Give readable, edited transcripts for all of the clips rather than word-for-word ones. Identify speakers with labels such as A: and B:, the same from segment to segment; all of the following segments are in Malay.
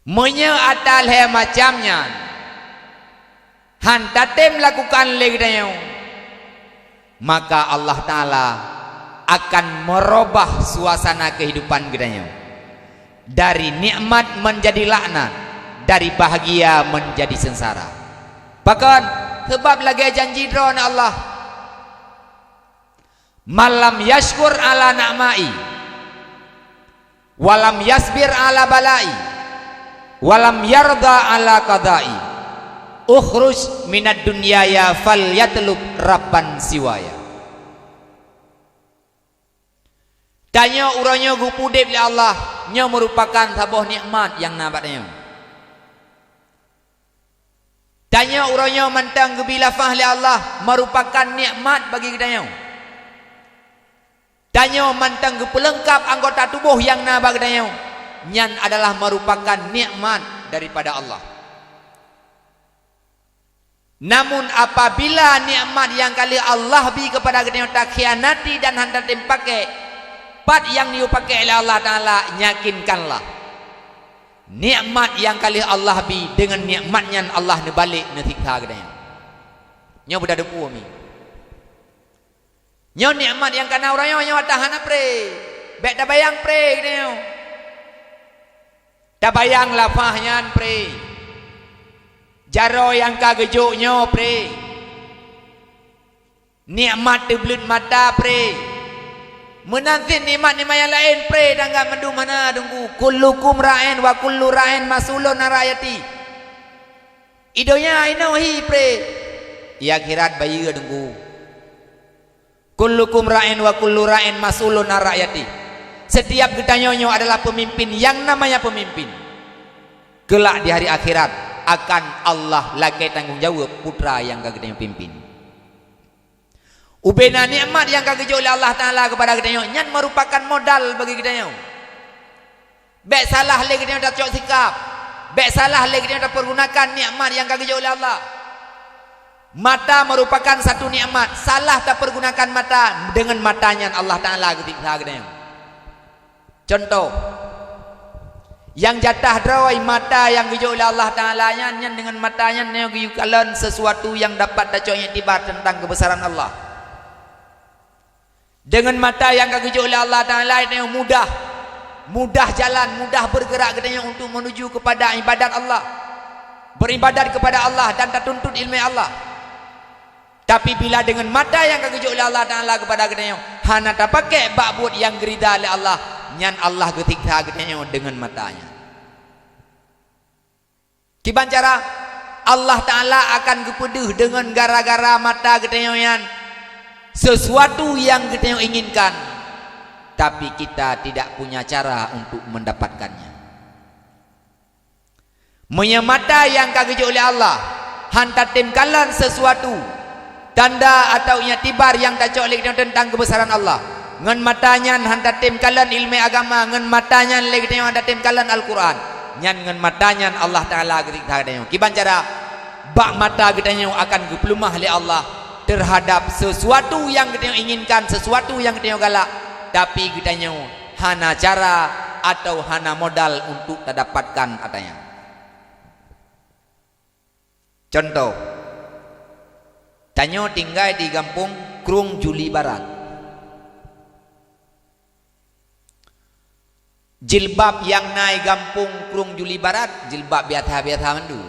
A: Monya atal he macamnya. Han tatem lakukan legdayo. Maka Allah Ta'ala akan merubah suasana kehidupan gedayo. Dari nikmat menjadi laknat, dari bahagia menjadi sengsara. Bahkan sebab lagi janji drone Allah, malam yashkur ala na'mai walam yasbir ala balai walam yarda ala qadai ukhruj minad dunyaya fal yatlub rabban siwaya. Tanya urangnya gupudip li Allah nya merupakan sebuah nikmat yang nabatnya. Tanya urangnya mantang gebilafah li Allah merupakan nikmat bagi kita. Tanya mantang pelengkap anggota tubuh yang nabag kita. Nyan adalah merupakan nikmat daripada Allah. Namun apabila nikmat yang kali Allah beri kepada kita tak khianati dan hendak dipakai pat yang dipakai oleh Allah Ta'ala, yakinkanlah nikmat yang kali Allah bi dengan nikmatnya Allah nebalik netikha gedanya nya budak depu mi nya nikmat yang kana orang nya tahan pre bek dah bayang pre gedanya dah bayang lafahnya pre jaro yang kagejuknya pre nikmat tebelut mata pre menanti nikmat-nikmat yang lain pre dan enggak mendu mana dungku kullukum ra'in wa kullu ra'in mas'ulun ra'ayati idonya inahi pre ya akhirat bayi dungku kullukum ra'in wa kullu ra'in mas'ulun ra'ayati. Setiap gedanyonyo adalah pemimpin yang namanya pemimpin. Kelak di hari akhirat akan Allah lagi tanggung jawab putra yang kagedanyo pimpin. Ubena nikmat yang kagejo oleh Allah Ta'ala kepada gedanyo nyan merupakan modal bagi gedanyo. Bek salah le gedanyo dak cok sikap. Bek salah le gedanyo dak pergunakan nikmat yang kagejo oleh Allah. Mata merupakan satu nikmat. Salah tak pergunakan mata dengan matanya Allah Ta'ala ketika gedanyo. Contoh yang jatah drawai mata yang gejo oleh Allah Ta'ala nyan dengan matanya nyo giyukalan sesuatu yang dapat dak cok iktibar tentang kebesaran Allah. Dengan mata yang kagejo oleh Allah Ta'ala itu mudah jalan, mudah bergerak katanya untuk menuju kepada ibadat Allah, beribadat kepada Allah dan tak tuntut ilmu Allah. Tapi bila dengan mata yang kagejo oleh Allah Ta'ala kepada katanya hana tak pakai bakbut yang gerida oleh Allah, nyan Allah ketika katanya dengan matanya. Kiban cara Allah Ta'ala akan kepeduh dengan gara-gara mata katanya yan sesuatu yang kita inginkan, tapi kita tidak punya cara untuk mendapatkannya. Menyemata yang kagejo oleh Allah, hantar timkalan sesuatu tanda atau iktibar yang tak cok tentang kebesaran Allah. Ngan matanya hantar timkalan ilmu agama, ngan matanya lagi hantar timkalan Al-Quran. Nyan ngan matanya Allah Ta'ala ketika ada. Kiban cara bak mata kita akan keplumah oleh Allah terhadap sesuatu yang kita inginkan, sesuatu yang kita galak, tapi kita hana cara atau hana modal untuk terdapatkan katanya. Contoh, tanyo tinggal di kampung Krung Juli Barat. Jilbab yang naik kampung Krung Juli Barat, jilbab biasa-biasa mandu.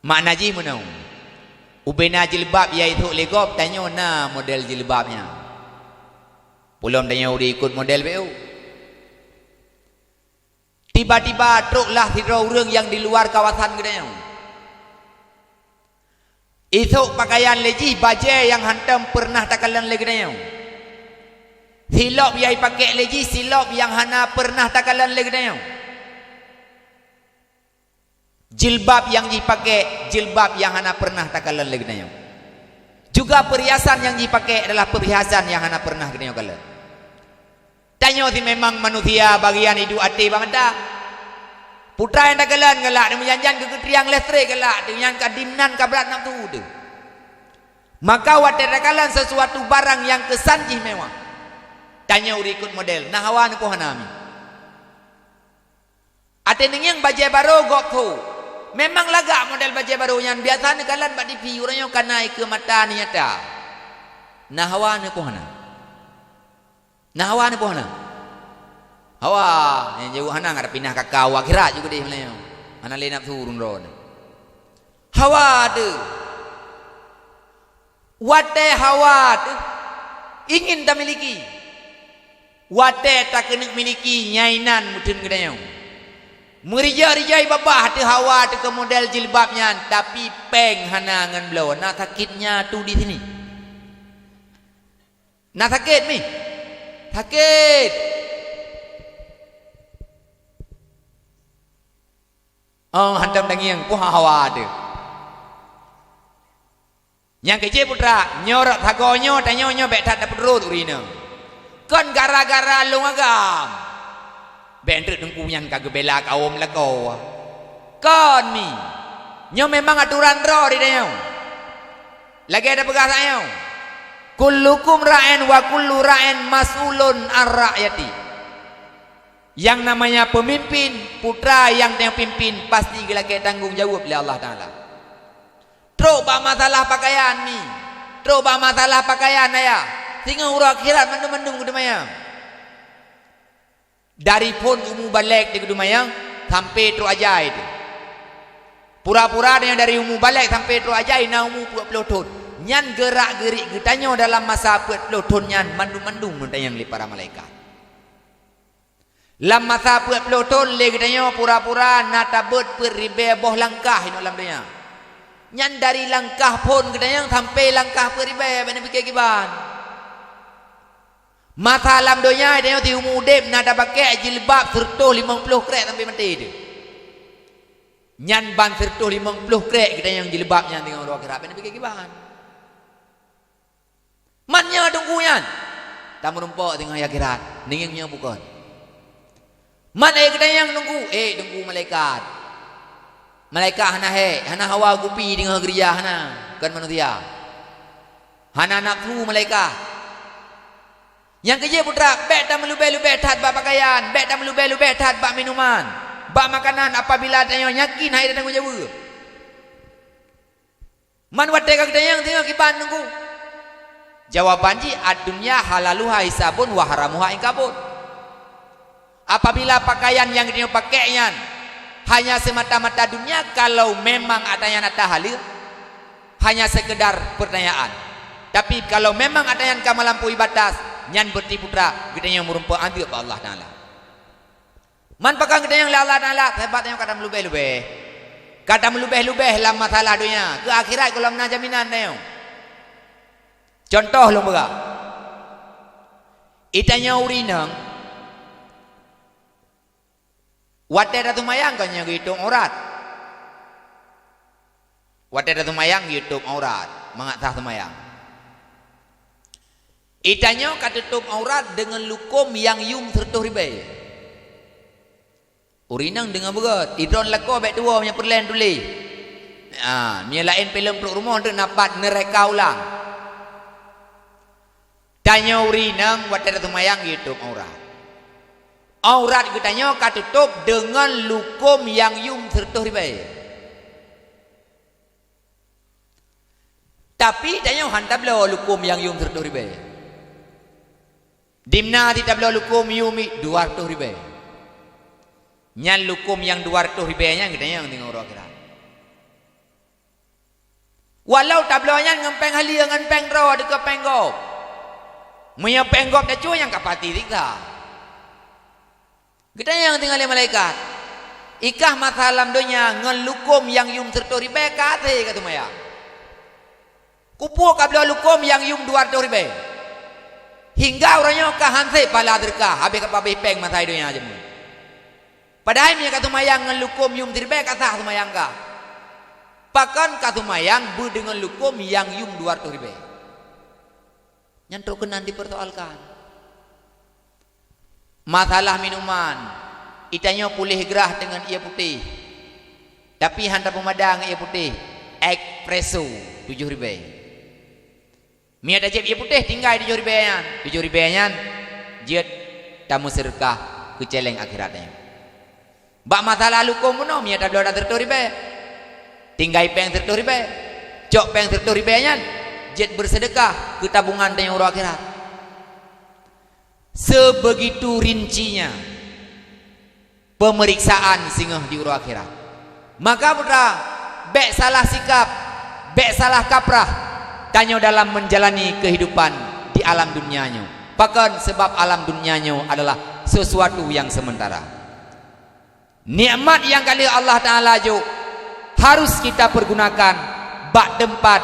A: Makna ji menau. Ubena jilbab iaitu legop tanya na model jilbabnya. Belum tanya udah ikut model beu. Tiba-tiba truklah hidro urang yang di luar kawasan gedenya. Itu pakaian leji baju yang hantam pernah takalan legedenya. Silop yang pakai leji silop yang hana pernah takalan legedenya. Jilbab yang dipakai jilbab yang hana pernah takalan legedenya. Juga perhiasan yang dipakai adalah perhiasan yang hana pernah gedenya kala. Tanya si memang manusia bagian hidup hati banget dah. Putra yang takalan galak dia menjanjan ke triang listrik galak dengan kadimnan kabrat nak tu. Maka wadah takalan sesuatu barang yang kesanjih mewah. Tanya urikut model nah hawan ko hanami. Ate yang baju baru gok tu. Memang lagak model baju baru yang biasa ni kalan bak dipi orang yang kanai ke mata ni nyata. Nah hawa ni pohana. Nah hawa ni pohana. Hawa yang jauh hana ngada pindah kakau akhirat juga deh mulai. Hana le nak turun ron. Hawa tu. Wate hawa tu ingin tak miliki. Wate tak kena miliki nyainan mudun gedayang. Merija-rijai babah tu hawa tu ke model jilbabnya tapi peng hana ngan belau. Nak sakitnya tu di sini. Nak sakit mi? Sakit. Oh hantam dangiang puha hawa tu. Yang kecil putra nyorok thagonyo tanyo bek tak dapat ro tu rina. Kon gara-gara long agam. Bentrek dengku yang kagak bela kaum lego. Kon mi. Nyo memang aturan ro di dayo. Lagi ada pegas ayo. Kullukum ra'in wa kullu ra'in mas'ulun ar-ra'yati. Yang namanya pemimpin, putra yang pimpin pasti lagi tanggung jawab oleh Allah Taala. Coba masalah pakaian ni. Coba masalah pakaian ayah. Tinggal urang akhirat mendung-mendung ke dumayang. Dari pun umu balik di dumayang sampai tru ajai tu. Pura-pura dengan dari umu balik sampai tru ajai na umu 20 tahun. Nyan gerak-gerik getanyo dalam masa 40 tahun nyan mendung-mendung mentayang li para malaikat. Lam masa 40 tahun le getanyo pura-pura natabut peribe boh langkah ino lam dunia. Nyan dari langkah pun gedayang sampai langkah peribe bena pikir kiban. Mata alam dunia dia ti umudep nada pakai jilbab sertuh 50 krek sampai mati tu. Nyan ban sertuh 50 krek gedayang jilbabnya tengok dua akhirat bena pikir kiban. Mannya tunggu nyan. Tak merumpak tengok akhirat, ningingnya bukan. Man gedayang nunggu, tunggu malaikat. Malaikat hana hawa gupi dengan geria hana kan manusia. Hana nafsu malaikat. Yang kerja putra, bek tak melubeh-lubeh tat bak pakaian, bek tak melubeh-lubeh tat bak minuman, bak makanan apabila tanya yakin hai dan tanggung jawab. Man wate ka gedayang tengok kiban nunggu. Jawaban ji ad-dunya halaluha hisabun wa haramuha inkabun. Apabila pakaian yang dia pakainya hanya semata-mata dunia, kalau memang adanya nata halil hanya sekedar pertanyaan. Tapi kalau memang adanya kamu melampaui batas nyan berti putra gedenya merumpa ambil ke Allah Taala. Man pakang gedenya oleh Allah Taala hebatnya kata melubeh-lubeh. Kata melubeh-lubeh dalam masalah dunia, ke akhirat kalau nak jaminan dia. Contoh lo baga. Itanya urinang wate datu mayang kan yang hitung aurat. Wate datu mayang hitung aurat, mengatah mayang. Itanya katutup aurat dengan lukum yang yum sertuh ribai. Urinang dengan berat. Idron lako baik tua punya perlen tuli. Mia lain pelem peluk rumah untuk dapat nereka ulang. Tanya urinang wate datu mayang hitung aurat. Aurat kitanya katutup dengan lukum yang yum sertuh ribai. Tapi tanya hantar belau lukum yang yum sertuh ribai. Dimna tidak belau lukum yumi 200 ribai. Nyan lukum yang 200 ribai nya kitanya yang tengok orang akhirat. Walau tak belau nya ngempeng hali ngempeng ro dekat penggop. Munya penggop dah cuy yang kapati tikah. Kita yang tinggal di malaikat. Ikah mata alam dunia ngelukum yang yum sertuh ribai kate kata maya. Kupu kabla lukum yang yum 200 ribai. Hingga orangnya kahanse pala derkah habis kapabeh peng mata dunia aja. Padahal dia kata mayang ngelukum yum ribai kata mayang ka. Pakan kata mayang bu dengan lukum yang yum 200 ribai. Nyantok kenan dipersoalkan. Masalah minuman itanya pulih gerah dengan ia putih. Tapi hantar pemadang ia putih espresso 7 ribai. Mia dah cip ia putih tinggal 7 ribai. 7 ribai nya jet tamu serkah ke celeng akhiratnya. Bak mata lalu ko mono mia tablo da tertori be. Tinggai peng tertori be. Cok peng tertori be nyan. Jet bersedekah ke tabungan dan urang akhirat. Sebegitu rincinya pemeriksaan singgah di urang akhirat. Maka putra, bek salah sikap, bek salah kaprah, tanyo dalam menjalani kehidupan di alam dunianya. Bahkan sebab alam dunianya adalah sesuatu yang sementara. Nikmat yang kali Allah Ta'ala jo harus kita pergunakan bak tempat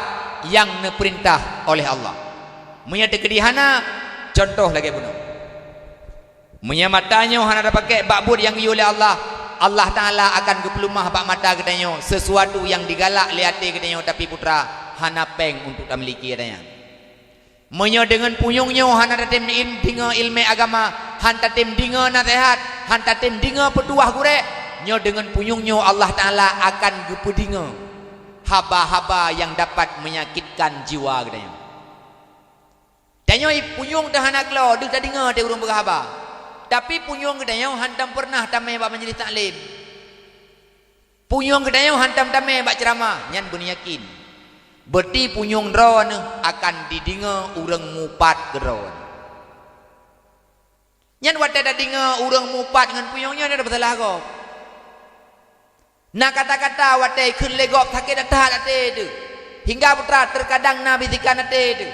A: yang diperintah oleh Allah. Menyata kedihana contoh lagi bunuh. Menyamatanya hana ada pakai bak bud yang oleh Allah. Allah Ta'ala akan kepelumah bak mata katanya sesuatu yang digalak lihat katanya, tapi putra hana peng untuk tak miliki katanya. Menyo dengan punyungnya hana tatim dinga ilmu agama, han tatim dinga nasihat, han tatim dinga petuah gurek. Nyo dengan punyungnya Allah Ta'ala akan gepedinga haba-haba yang dapat menyakitkan jiwa katanya. Tanya punyung dah anak lo, dia tak dengar dia urung berhaba. Tapi punyung katanya hantam pernah tamai bak majlis taklim. Punyung katanya hantam tamai bak ceramah, nyan bun yakin. Berarti punyung drone akan didengar urang mupat geron. Nyan wate dah dengar urang mupat dengan punyungnya ada bersalah kau. Nak kata-kata watai kun legop sakit datah ate tu. Hingga putra terkadang nabi zikan ate tu.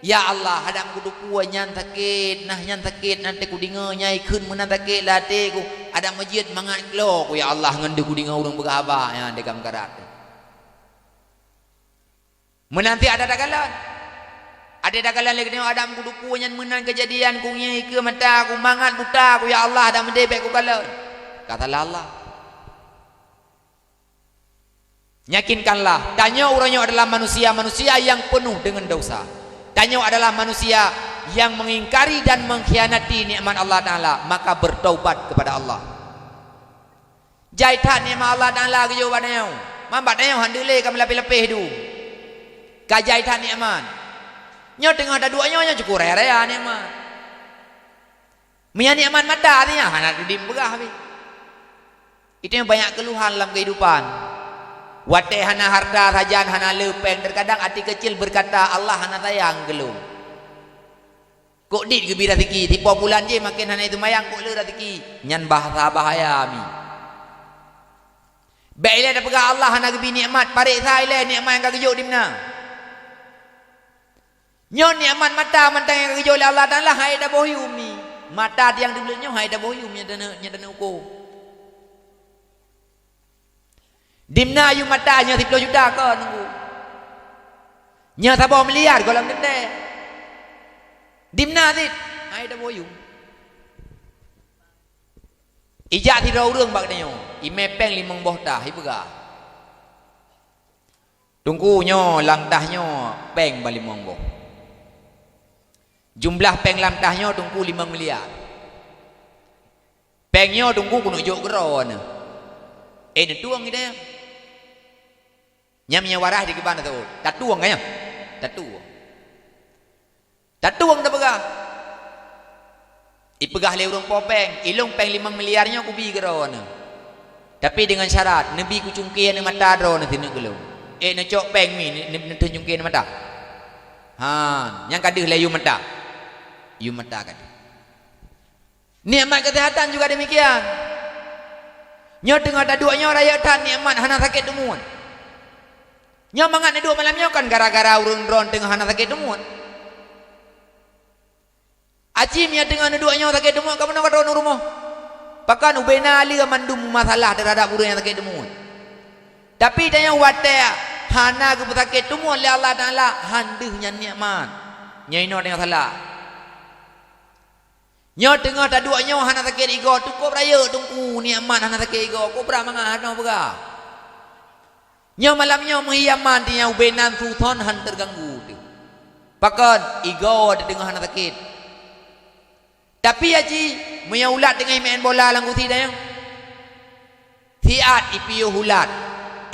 A: Ya Allah, hadang kudu kuat nyan sakit, nah nyan sakit nanti ku dengar nyai kun menan sakit lah ate ku. Ada masjid mangat kelo ku ya Allah ngendi ku dengar urang berkhabar ya dekam karat. Menanti ada dagalan. Ada dagalan lagi tengok adam kudu kuat nyan menan kejadian ku nyai ke mata ku mangat buta ku ya Allah ada mendebek ku kalan. Katalah Allah. Yakinkanlah, tanya orangnya adalah manusia yang penuh dengan dosa. Tanya adalah manusia yang mengingkari dan mengkhianati nikmat Allah Ta'ala, maka bertaubat kepada Allah. Jaitan nikmat Allah Ta'ala kejo badanya. Mambat tanya handile kami lebih-lebih tu. Kajaitan nikmat. Nyo tengah ada duanya nyo cukup raya nikmat. Mia nikmat mata artinya hana didim begah habis. Itu yang banyak keluhan dalam kehidupan. Wate hana harta rajan hana lepeng. Terkadang hati kecil berkata Allah hana sayang gelum. Kok dit ke rezeki tipu bulan je makin hana itu mayang kok le rezeki. Nyan bahasa bahaya mi. Baiklah dah pegah Allah hana gebi nikmat parik saile nikmat yang kagejuk di mana. Nyon nikmat mata mentang yang kagejuk oleh Allah Taala hai dah bohyum mi. Mata yang dibelnya hai dah bohyum nya dana ukur. Dimna ayu matanya 10 juta ke nunggu. Nya sabah miliar kolam dende. Dimna sit, ai dah boyung. Ijak ti urang bak nyo. Ime peng 5 boh dah ibega. Tunggu nyo langtahnyo peng ba 5 boh. Jumlah peng langtahnyo tunggu 5 miliar. Pengnyo tunggu kuno jok geron. Ni tuang ide. Nyamnya warah di kebana tu. Tak tuang kayaknya. Tak tuang dah pegah. Ipegah le urang popeng, ilung peng 5 miliarnya aku bi geron. Tapi dengan syarat nebi ku cungkin mata dron tinu gelum. Na cok peng mi ne cungkin mata. Ha, yang kadeh le yu mata. Yu mata kadeh. Nikmat kesehatan juga demikian. Nyo tengah ada duanya raya tan nikmat hana sakit demun. Nyo mangat dua malamnya kan gara-gara urang drone tengah hana sakit demun. Acim ya tengah duanya sakit demun ka mana ka drone rumah. Pakan ubena ali mandum masalah terhadap urang yang sakit demun. Tapi tanya wate hana ke sakit demun oleh Allah Taala handeuhnya nikmat. Nyai no tengah salah. Nyo tengah tak duanya hana sakit ego tu kau raya tunggu nikmat hana sakit ego kau berapa mangah no bega. Nyo malamnya menghiaman dia ubenan sultan han terganggu tu. Pakan ego ada tengah hana sakit. Tapi haji menyaulat dengan main bola langgu tidak yang. Tiat ipiyo hulat.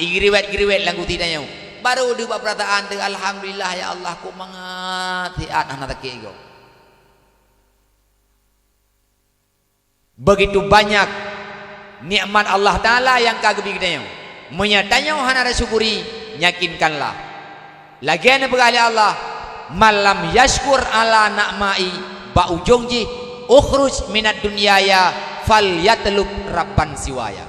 A: Igriwet langgu tidak yang. Baru dua perataan tu alhamdulillah ya Allah kau mangat tiat hana sakit ego. Begitu banyak nikmat Allah Ta'ala yang kagbi kita menyatanya hana ada syukuri yakinkanlah lagian berkali Allah malam yashkur ala na'mai ba ujungji ukhruj minat dunyaya fal yatlub rabban siwaya.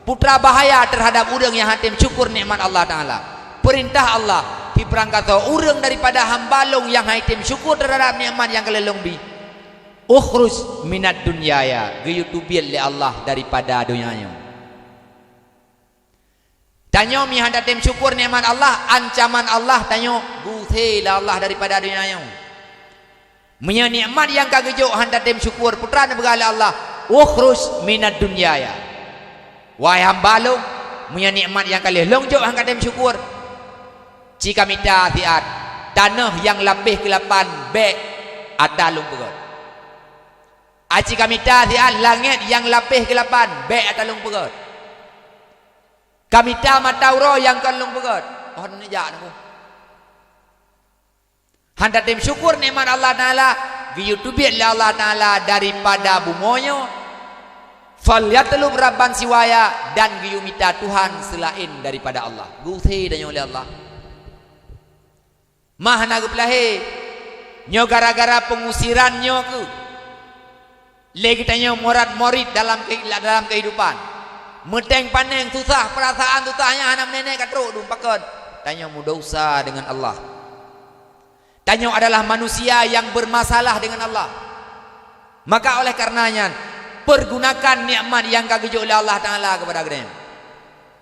A: Putra bahaya terhadap orang yang hatim syukur nikmat Allah Ta'ala. Perintah Allah diperang kata orang daripada hambalong yang hatim syukur terhadap nikmat yang kelelong bi ukhruj minat dunyaya gayutubil li Allah daripada dunianya. Tanyo mi hadatim syukur nikmat Allah, ancaman Allah tanyo guthe la Allah daripada dunianya. Menya nikmat yang kagejuk hadatim syukur putra negara Allah ukhruj minat dunyaya. Wahai hambalong menya nikmat yang kalih longjok hadatim syukur. Jika mita tiat tanah yang lebih ke-8 bek atalung pegot. Aci kami tiat langit yang lebih ke-8 bek atalung pegot. Kami tahu matauro yang kalung pegot. Oh ni jak aku. Handa tim syukur nikmat Allah Taala, giyutubit li Allah Taala daripada bumonyo. Falyatlub rabban siwaya dan giyumita Tuhan selain daripada Allah. Guthi dan oleh Allah. Mah nagu pelahe. Nyo gara-gara pengusiran nyo ku. Lagi tanya morat-morit dalam kehidupan. Meteng paneng susah perasaan susahnya anak nenek katruk dumpakon. Tanya mu dosa dengan Allah. Tanya adalah manusia yang bermasalah dengan Allah. Maka oleh karenanya pergunakan nikmat yang kagejuk oleh Allah Taala kepada kita.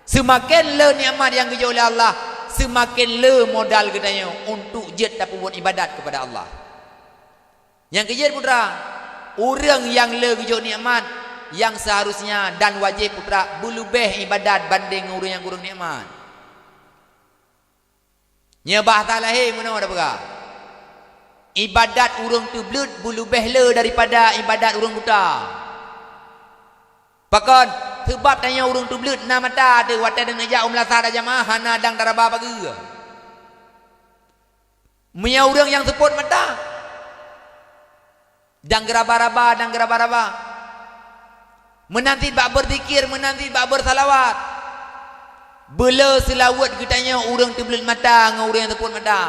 A: Semakin le nikmat yang kagejuk oleh Allah, semakin le modal kita untuk jet dapat buat ibadat kepada Allah. Yang kejut putra, orang yang le kagejuk nikmat yang seharusnya dan wajib putra berlebih ibadat banding orang yang kurang nikmat. Nyebah tak lahir mana ada berapa? Ibadat orang tu berlebih le daripada ibadat orang buta. Pakon sebab tanya orang tu belut na mata ada wata dengan ja umlasar jamaah hana dang daraba bagi. Menya orang yang seput mata. Dang geraba-raba. Menanti bak berzikir, menanti bak bersalawat. Bela selawat kitanya orang tu belut mata dengan orang yang seput mata.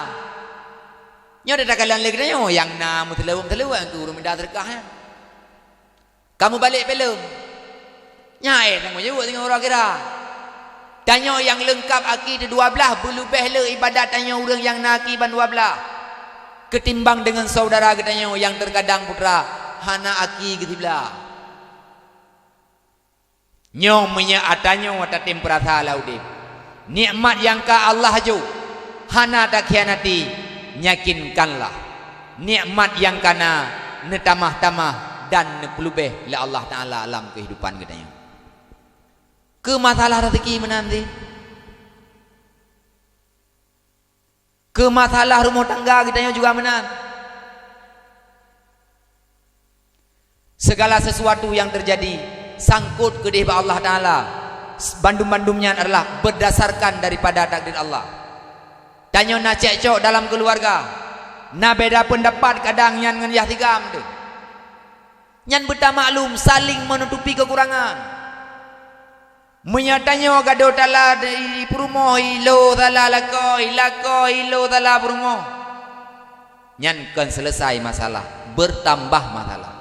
A: Nya ada takalan lagi tanya yang nama telawat tu orang minta sedekah. Kamu balik belum? Nyai tengok je tengok orang kira. Tanya yang lengkap akid 12 berlebih le ibadat tanya orang yang naki ban 12. Ketimbang dengan saudara katanya yang terkadang putra hana aki ketibla. Nyo menya atanyo watatim perasa laudip. Nikmat yang ka Allah ju hana tak khianati nyakinkanlah. Nikmat yang kana netamah-tamah dan nepelubeh la Allah Taala alam kehidupan katanya. Ke masalah rezeki menanti. Ke masalah rumah tangga kitanya juga menang. Segala sesuatu yang terjadi sangkut ke dihba Allah Ta'ala, bandum-bandumnya adalah berdasarkan daripada takdir Allah. Tanya nak cekcok dalam keluarga, nak beda pendapat kadang yang dengan yahtigam tu. Yang bertamaklum saling menutupi kekurangan. Menyatanya gaduh tala di perumoh ilo tala lako ilo tala perumoh. Nyan kan selesai masalah, bertambah masalah.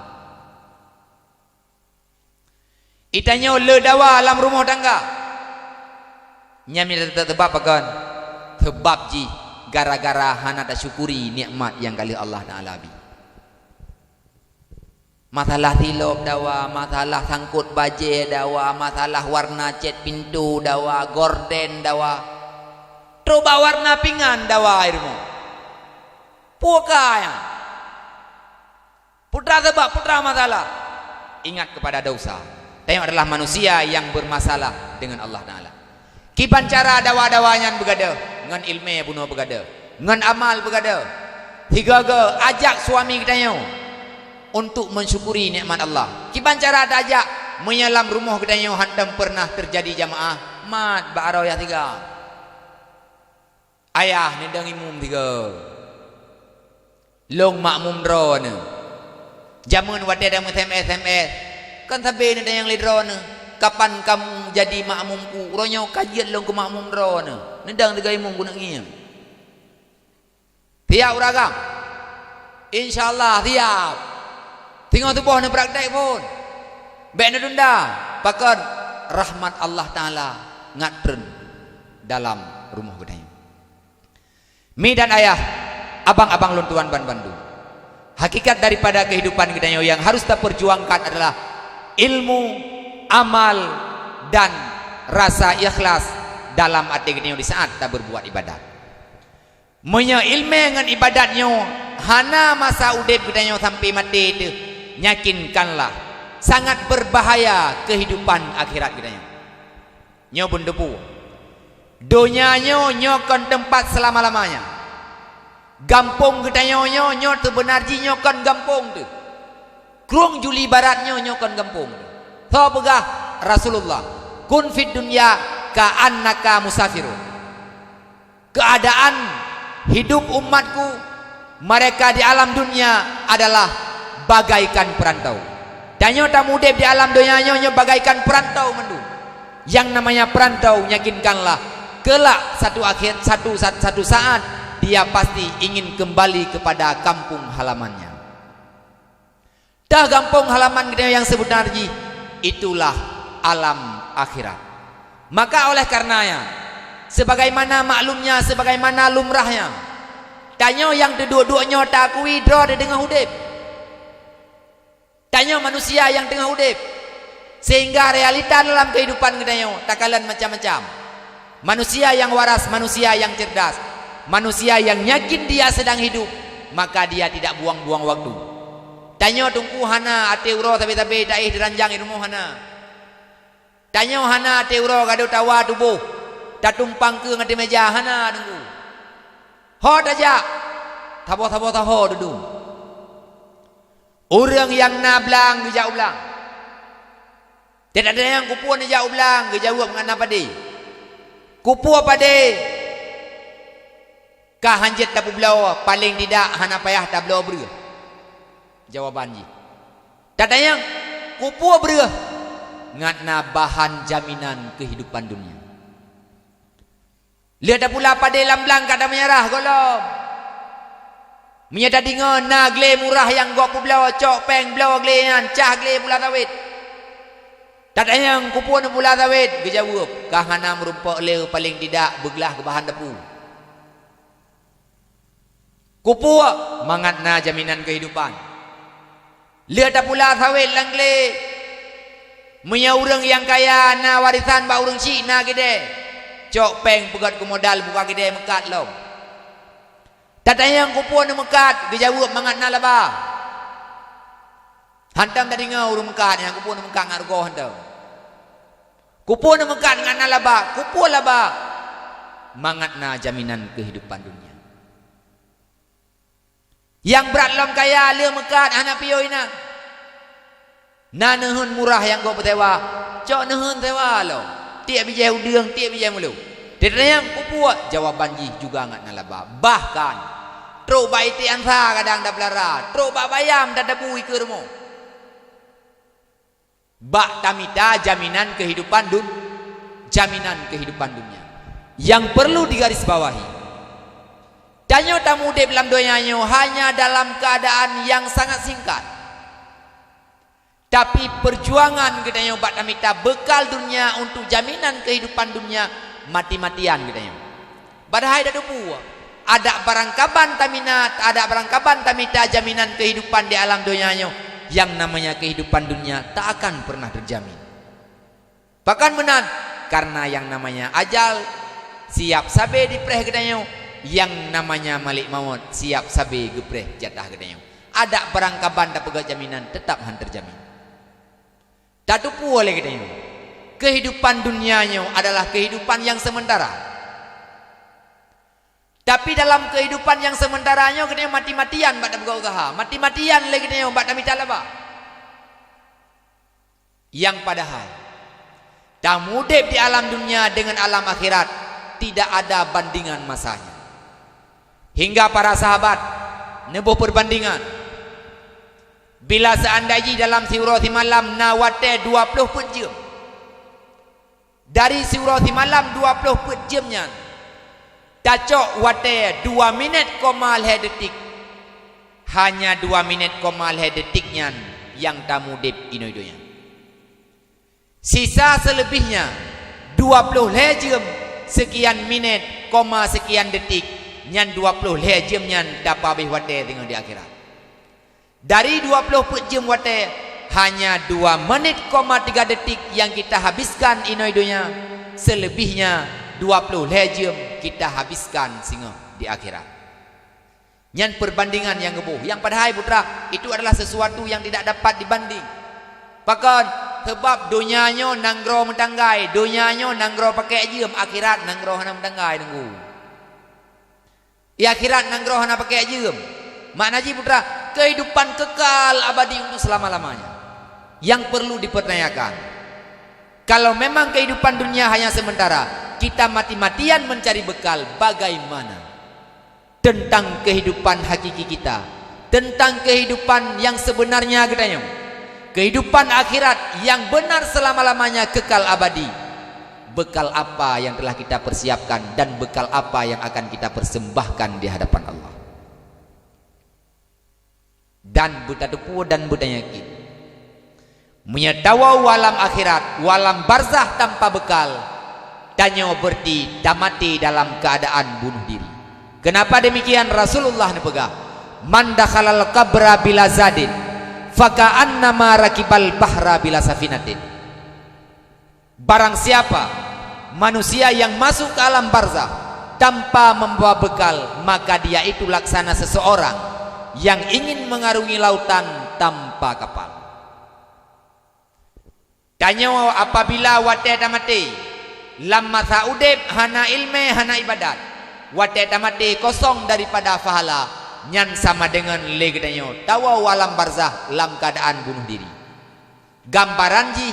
A: Itanya le dawa dalam rumah tangga. Nyami tetap akan sebab ji gara-gara hana tak syukuri nikmat yang kali Allah Taala bi. Masalah tilop dawa, masalah sangkut baje dawa, masalah warna cat pintu dawa, gorden dawa. Coba warna pingan dawa airmu. Pukaya. Putra sebab putra masalah. Ingat kepada dosa. Tengok adalah manusia yang bermasalah dengan Allah Ta'ala. Kipan cara dawa-dawanya bergada. Ngan ilmu bunuh bergada. Ngan amal bergada. Tiga ajak suami kitanya untuk mensyukuri nikmat Allah. Kipan cara ajak menyalam rumah kitanya hantam pernah terjadi jamaah. Mat ba'arau ya tiga. Ayah ni dang imum tiga. Long makmum drone. Jamun wadah dah SMS. Kan sampai ni yang lidron. kapan kamu jadi makmumku ronyo kajian long ke makmum rona nedang degai mung guna ngiam tiap uragam insyaallah tiap tinggal tubuh na praktek pun baik na dunda pakan rahmat Allah Ta'ala ngatren dalam rumah gedanya mi dan ayah abang-abang luntuan ban Bandung hakikat daripada kehidupan gedanya yang harus kita perjuangkan adalah ilmu, amal dan rasa ikhlas dalam hati kita di saat kita berbuat ibadat. Menya ilmu dengan ibadatnya hana masa udip kita sampai mati itu yakinkanlah sangat berbahaya kehidupan akhirat kita. Nyo pun depu. Donyanya nyokon tempat selama-lamanya. Gampung kita nyo sebenarnya nyokon gampung tu. Krung juli baratnya nyokon gampung. Tho pegah Rasulullah kun fid dunya ka annaka musafirun. Keadaan hidup umatku mereka di alam dunia adalah bagaikan perantau. Dan nyo tamu dep di alam dunia nyo bagaikan perantau mendu. Yang namanya perantau yakinkanlah kelak satu saat dia pasti ingin kembali kepada kampung halamannya. Dah kampung halaman kita yang sebenarnya itulah alam akhirat. Maka oleh karenanya sebagaimana maklumnya, sebagaimana lumrahnya, tanya yang kedua-duanya takui draw di tengah hudip. Tanya manusia yang tengah hudip. Sehingga realita dalam kehidupan kita takalan macam-macam. Manusia yang waras, manusia yang cerdas, manusia yang yakin dia sedang hidup, maka dia tidak buang-buang waktu. Tanya tungku hana ate uro tapi daih diranjang ilmu hana. Tanya hana ate uro gado tawa tubuh. Tatumpang ke ngati meja hana tunggu. Ho aja. Tabo duduk. Orang yang nablang geja ulang. Tidak ada yang kupu ni jauh ulang geja jawab dengan apa di. Kupu apa de? Kah hanjet tapu belau paling tidak hana payah tak belau ber. Jawaban ji. Tak ada yang kupu ber. Ngatna bahan jaminan kehidupan dunia. Lihat dah pula pada lamblang kada menyerah golom. Menyata dingan na gle murah yang gok pu belau cok peng belau glean cah gle pula tawit. Tak ada yang kupu na pula tawit gejawab kahana merupa le paling tidak beglah ke bahan depu. Kupu mangatna jaminan kehidupan. Lihat dah pula tawit langle. Menya urang yang kaya na warisan ba urang Cina gede. Cok peng pegat ke modal buka gede mekat lo. Tak ada yang kupu na mekat gejawab mangatna laba. Hantam tadi ngau urang mekat yang kupu na mekat ngargo hantam. Kupu na mekat ngatna laba, kupu laba. Mangatna jaminan kehidupan dunia. Yang berat lom kaya le mekat anak piyo ina. Na nehun murah yang go petewa. Cok nehun tewa lo. Tiap bijai udang, tiap bijai mulu. Tidak yang kupu jawaban ji juga ngatna laba. Bahkan tro baiti ansa kadang dak belara, tro ba bayam dak debu ikermo. Bak tamita jaminan kehidupan dunia yang perlu digarisbawahi. Danyo tamu de dalam dunianya hanya dalam keadaan yang sangat singkat. Tapi perjuangan kita yang bak tamita bekal dunia untuk jaminan kehidupan dunia mati-matian kita yang. Badahai dah debu. Ada barangkaban taminat, ada barangkaban tamita jaminan kehidupan di alam dunianya. Yang namanya kehidupan dunia tak akan pernah terjamin. Bahkan benar karena yang namanya ajal siap sabe dipreh gedanya, yang namanya malik maut siap sabe gepreh jatah gedanya. Ada barangkaban tak pegang jaminan tetap han terjamin. Tak tupu oleh gedanya. Kehidupan dunianya adalah kehidupan yang sementara. Tapi dalam kehidupan yang sementaranya kena mati-matian bak dak usaha, mati-matian lagi kena bak dak mitalaba. Yang padahal tamu dep di alam dunia dengan alam akhirat tidak ada bandingan masanya. Hingga para sahabat nebuh perbandingan. Bila seandainya dalam siurati malam nawate 20 jam dari surau ti malam 20 pet jamnya tacok wate 2 minit komal detik, hanya 2 minit komal detiknya yang tamu dip inoidonya. Sisa selebihnya 20 jam sekian minit koma sekian detik nyan 20 jam nyan dapat habis wate tengok di akhirat. Dari 20 pet jam wate hanya 2 menit koma 3 detik yang kita habiskan inoidonya, selebihnya 20 jam kita habiskan singa di akhirat. Nyan perbandingan yang gebuh, yang padahal putra itu adalah sesuatu yang tidak dapat dibanding. Bahkan sebab dunianya nanggro mentanggai, dunianya nanggro pakai jam, akhirat nanggro hana mentanggai nunggu. Di akhirat nanggro hana pakai jam. Maknanya putra, kehidupan kekal abadi untuk selama-lamanya. Yang perlu dipertanyakan, kalau memang kehidupan dunia hanya sementara, kita mati-matian mencari bekal, bagaimana tentang kehidupan hakiki kita, tentang kehidupan yang sebenarnya katanya, kehidupan akhirat yang benar selama-lamanya kekal abadi. Bekal apa yang telah kita persiapkan dan bekal apa yang akan kita persembahkan di hadapan Allah. Dan buta depu dan buta yakin menyatawa walam akhirat, walam barzah tanpa bekal, tanya berarti damati dalam keadaan bunuh diri. Kenapa demikian? Rasulullah nepegah, man dakhalal qabra bila zadin faka'annama rakibal bahra bila safinatin. Barang siapa manusia yang masuk ke alam barzah tanpa membawa bekal, maka dia itu laksana seseorang yang ingin mengarungi lautan tanpa kapal. Tanya apabila wate tamati lamma saudib hana ilme hana ibadat, wate tamati kosong daripada pahala, nyan sama dengan legdanyo tawa walam barzah lam keadaan bunuh diri. Gambaran ji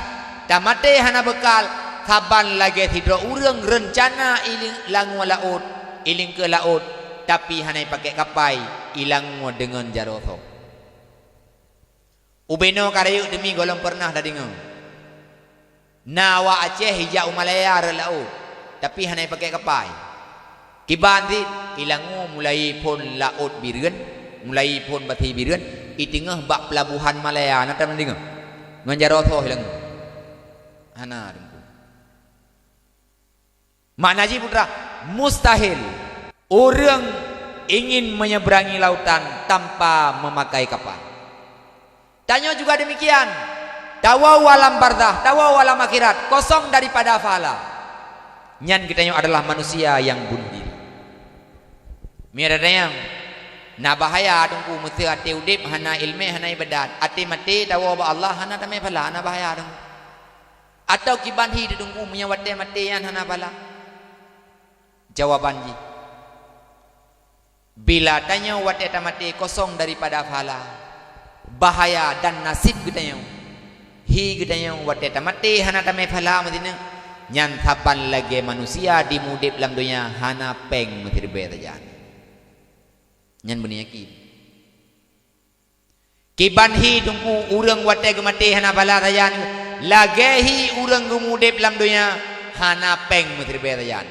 A: tamati hana bekal, kaban lagi tidak urang rencana iling langu laut, iling ke laut, tapi hana pakai kapai ilang dengan jarotho. Ubeno karayu demi golong pernah dah dengar. Nawa Aceh hijau Malaya relaut, tapi hanya pakai kapai. Kibanti ilangu mulai pun laut biren, mulai pun bati biren, itingah bak pelabuhan Malaya. Nanti mendingan nganjarotoh ilangu. Hana dengku. Maknanya putra, mustahil orang ingin menyeberangi lautan tanpa memakai kapal. Tanya juga demikian. Tawa walam barzah, tawa walam akhirat, kosong daripada pahala. Nyan kitanya adalah manusia yang bunuh diri. Miradanya yang na bahaya tungku mesti ate udip hana ilme hana ibadat, ate mati tawa ba Allah hana damai pahala, na bahaya tungku. Atau kibanhi ditunggu menyawate mati yan hana pahala. Jawaban ji, bila tanya wate tamati kosong daripada pahala, bahaya dan nasib kitanya. Hi gedanya wate tamati hana tamai phala madina nyan thapan lagi manusia di mudip dalam dunia hana peng matirbe tajan nyan benia kiban hi tungku urang wate gemati hana phala tajan lagi hi urang gemudip dalam dunia hana peng matirbe tajan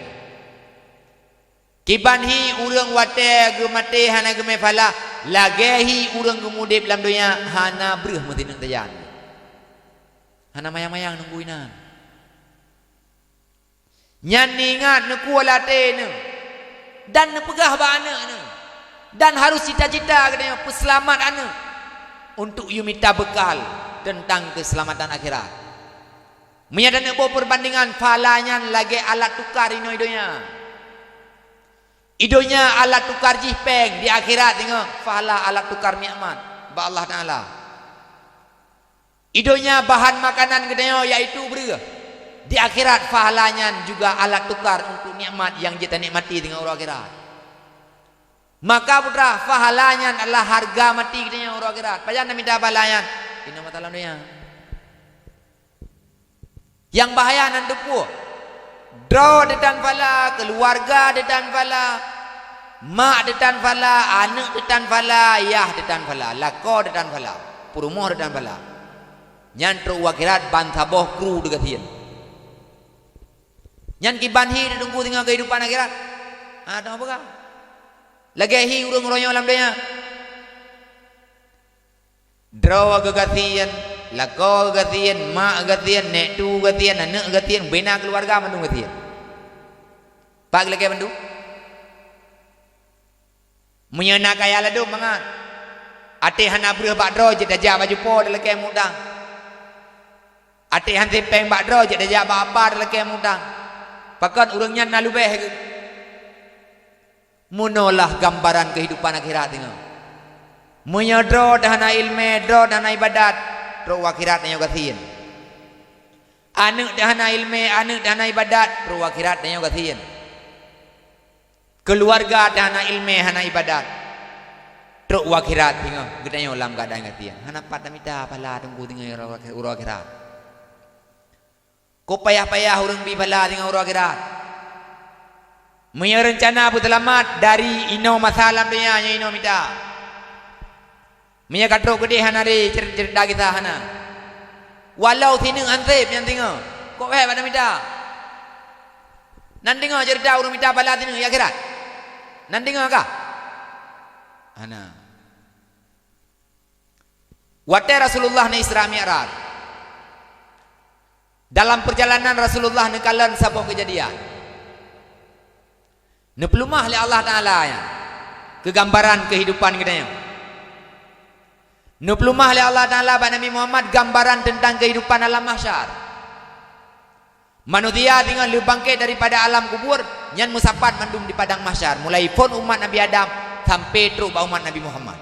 A: kiban hi urang wate gemati hana gemai phala lagi hi urang gemudip dalam dunia hana breuh matina tajan. Hana mayang-mayang nungguinan. Nyan ingat neku walate ne. Dan nepegah ba anak ne. Dan harus cita-cita katanya peselamat anak untuk you minta bekal tentang keselamatan akhirat. Menyadana bawa perbandingan falanya lagi alat tukar idonya. Idonya alat tukar jipeng di akhirat tengok fala alat tukar nikmat ba Allah Taala. Idonya bahan makanan gedenya yaitu beria. Di akhirat pahalanya juga alat tukar untuk nikmat yang kita nikmati dengan orang akhirat. Maka putra pahalanya adalah harga mati gedenya orang akhirat. Pajan minta pahalanya dina mata dunia. Yang bahaya nanti pu. Draw detan pala, keluarga detan pala, mak detan pala, anak detan pala, yah detan pala, lako detan pala, purumoh detan pala. Nyantro wakirat bantaboh kru dekat hian. Nyan kiban hi tunggu tinggal kehidupan akhirat. Ada apa kah? Lagi hi urang royo alam dia. Draw gagatian, lako gagatian, mak gagatian, nek tu gagatian, anak gagatian, bina keluarga mandung gagatian. Pak lagi mandung. Menyana kaya ladu mangat. Ate hana breh bak draw je dajak baju po lagi mudang. Ate han tempeng bak draw je dajak bak apa lagi mudang. Pakat urangnya nalubeh ke. Munolah gambaran kehidupan akhirat tengok. Menyodro dana ilmu, dro dana ibadat, dro akhirat yang gathien. Anak dana ilmu, anak dana ibadat, dro akhirat yang gathien. Keluarga dana ilmu, dana ibadat, dro akhirat tengok. Gedanya ulam kadang gathien. Hana pat namita pala tunggu tengok uro akhirat. Ko payah-payah urang bi bala dengan urang akhirat. Punya rencana putelamat dari ino masalah dunia nya ino mita. Punya katrok gede hanari cerita kita hana. Walau tineng ansip yang tengok. Kok pada mita. Nan tengok cerita urang mita bala tineng akhirat. Nan tengok kah? Hana. Wate Rasulullah na Isra Mi'raj. Dalam perjalanan Rasulullah nekalan sabuk kejadian. Nepelumah oleh Allah Ta'ala ya. Kegambaran kehidupan kita. Nepelumah oleh Allah Ta'ala pada Nabi Muhammad gambaran tentang kehidupan alam mahsyar. Manusia tinggal bangkit daripada alam kubur, nyan musapat mandum di padang mahsyar. Mulai pun umat Nabi Adam sampai terus umat Nabi Muhammad.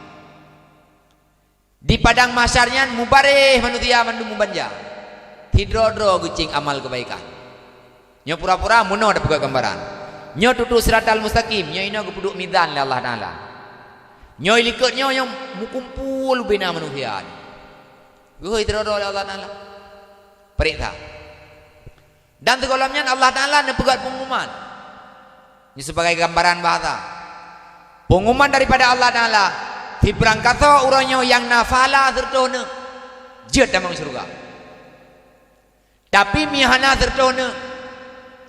A: Di padang mahsyar nyan mubareh manusia mandum mubanja. Hidro-dro gucing amal kebaikan. Nyo pura-pura muno ada pegang gambaran. Nyo tutu siratal mustaqim, nyo ino gepuduk mizan oleh Allah Taala. Nyo ilikut nyo yang mukumpul bina manusia. Go hidro-dro oleh Allah Taala. Perintah. Dan tegolamnya Allah Taala ne pegat pengumuman. Ini sebagai gambaran bahasa. Pengumuman daripada Allah Taala. Di berangkatnya uranyo yang nafala tertone. Jed damang surga. Tapi mihana tertone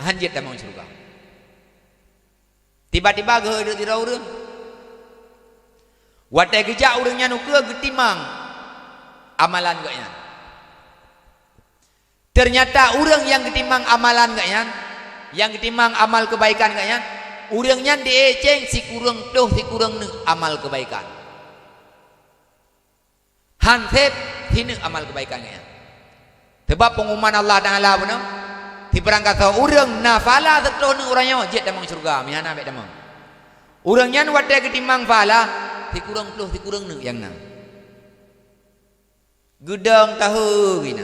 A: hanjit damang surga. Tiba-tiba ge di urang. Watai gejak urangnya nuke getimang amalan gaknya. Ternyata urang yang getimang amalan gaknya, yang getimang amal kebaikan gaknya, urangnya dieceng si kurang tuh si kurang amal kebaikan. Hansep hina amal kebaikan gaknya. Sebab pengumuman Allah Ta'ala pun di berangkat urang nafala tertone urangnya jet damang surga mihana mek damang. Urangnya wadai ketimang fala ti kurang puluh ti kurang yang nang. Gedang tahu gina.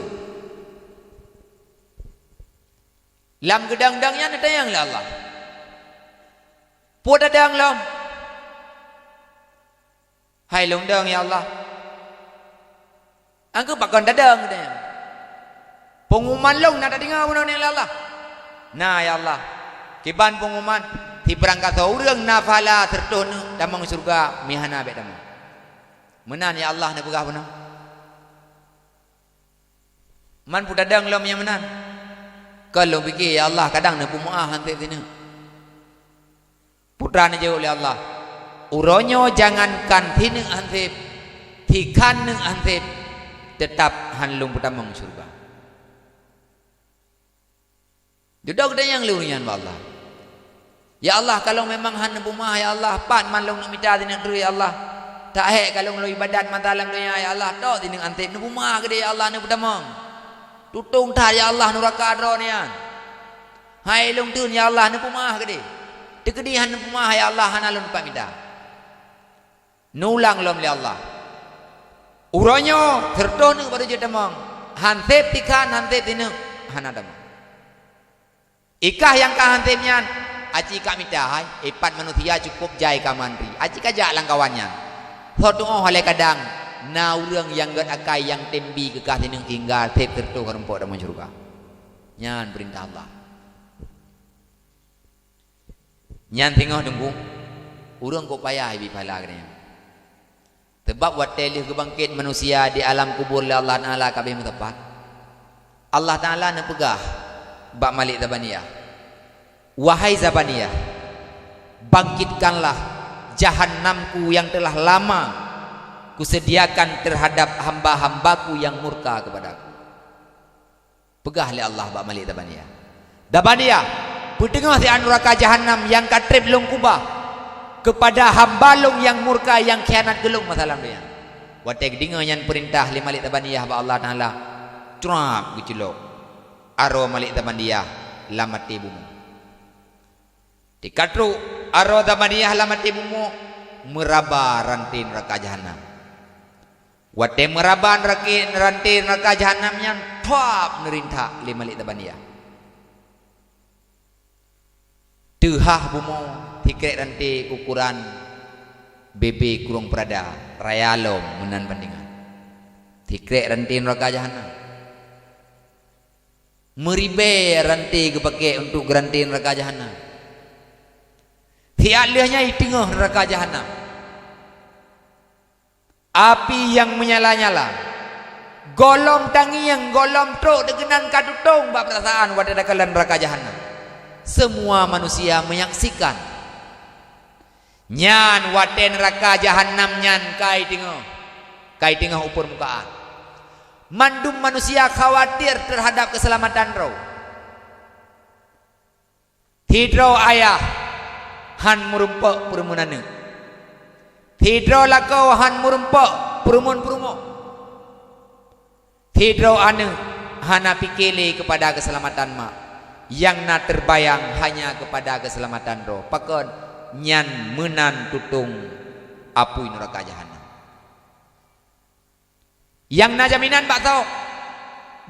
A: Lam gedang-dangnya ada yang lah Allah. Puat ada yang lam. Hai longdang ya Allah. Angku bakon dadang gedang. Pengumuman long nak dengar pun ni Allah. Nah ya Allah. Kiban pengumuman di berangkat urang nafala tertone damang surga mihana bek damang. Menan ya Allah nak pegah pun. Man pun dadang lam yang menan. Kalau fikir ya Allah kadang nak pumuah hantik sini. Putra ni jauh oleh Allah. Uronyo jangankan tine hantik, tikan neng hantik tetap hanlung damang surga. Duduk dia yang lurian Allah. Ya Allah kalau memang han bumah ya Allah pat man long nak minta tinang dulu ya Allah. Tak hek kalau lo ibadat matalang dunia ya Allah tok tinang antip nu bumah ke dia ya Allah nu pedamang. Tutung tar ya Allah nu raka adro nian. Hai long tun ya Allah nu bumah ke dia. Dekedi han nu bumah ya Allah han alun pat minta. Nulang lom ya Allah. Uronyo tertone baru je damang. Han tep tikan han tep tinang han adamang. Ikah yang kahantipnya aci kak minta hai epat manusia cukup jai kamandri aci kajak langkawannya thotu oh oleh kadang na urang yang gat akai yang tembi kekah tineng tinggal tep tertu karempok damang surga nyan perintah Allah nyan tengok tunggu urang kok payah ibi pala kena sebab wat telih kebangkit manusia di alam kubur oleh Allah Taala kabeh tepat Allah Taala nak pegah bak malik tabaniyah Wahai Zabaniyah, bangkitkanlah jahannamku yang telah lama kusediakan terhadap hamba-hambaku yang murka kepadaku. Pegah oleh Allah bak malik Zabaniyah. Zabaniyah, berdengar si neraka jahannam yang katrib long kubah kepada hamba long yang murka yang khianat gelung masalah dia. Watek dengar yang perintah li malik Zabaniyah bak Allah Taala. Trap gecilok. Aro malik Zabaniyah lamati bumi. Dikatru aro Zabaniyah lamati bumi meraba rantai neraka jahannam. Watek meraba rantai neraka jahannam yang pap nerintah li malik Zabaniyah. Tehah bumo tikrek rantai ukuran bebe kurung perada rayalom menan bandingan. Tikrek rantai neraka jahannam. Meribe rantai kepakai untuk rantai neraka jahannam. Hialihnya di tengah neraka jahannam. Api yang menyala-nyala. Golom tangiang, golom truk degenan kadutong bab perasaan wadada kalan neraka jahannam. Semua manusia menyaksikan. Nyan wate neraka jahannam nyan kai tengah upur mukaan. Mandum manusia khawatir terhadap keselamatan roh. Hidro ayah han murumpak perumunane. Hidro lakau han murumpak perumun-perumun. Hidro ane hana pikele kepada keselamatan mak. Yang nak terbayang hanya kepada keselamatan roh. Pakon nyan menan tutung apui neraka jahannam. Yang na jaminan bak tau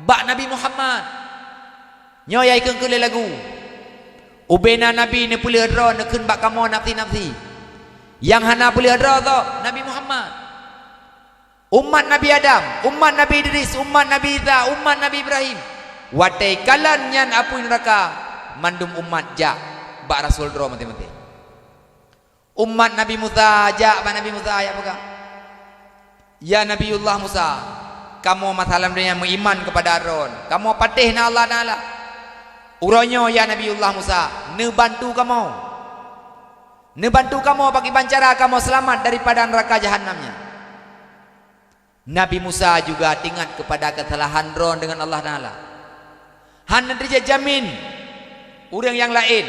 A: bak Nabi Muhammad nyoyai kengkele lagu ubena Nabi ne pulih adra nekun bak kamo nafsi-nafsi. Yang hana pulih adra tau Nabi Muhammad, umat Nabi Adam, umat Nabi Idris, umat Nabi Isa, umat Nabi Ibrahim. Watai kalan nyan apui neraka mandum umat jak bak Rasul dro mati-mati. Umat Nabi Musa jak bak Nabi Musa ya bukan. Ya Nabiullah Musa, kamu masalah dunia mengiman kepada Harun. Kamu patih na Allah Taala. Uronyo ya Nabiullah Musa, ne bantu kamu. Ne bantu kamu bagi pancara kamu selamat daripada neraka jahannamnya. Nabi Musa juga ingat kepada kesalahan Harun dengan Allah Taala. Han nerja jamin orang yang lain.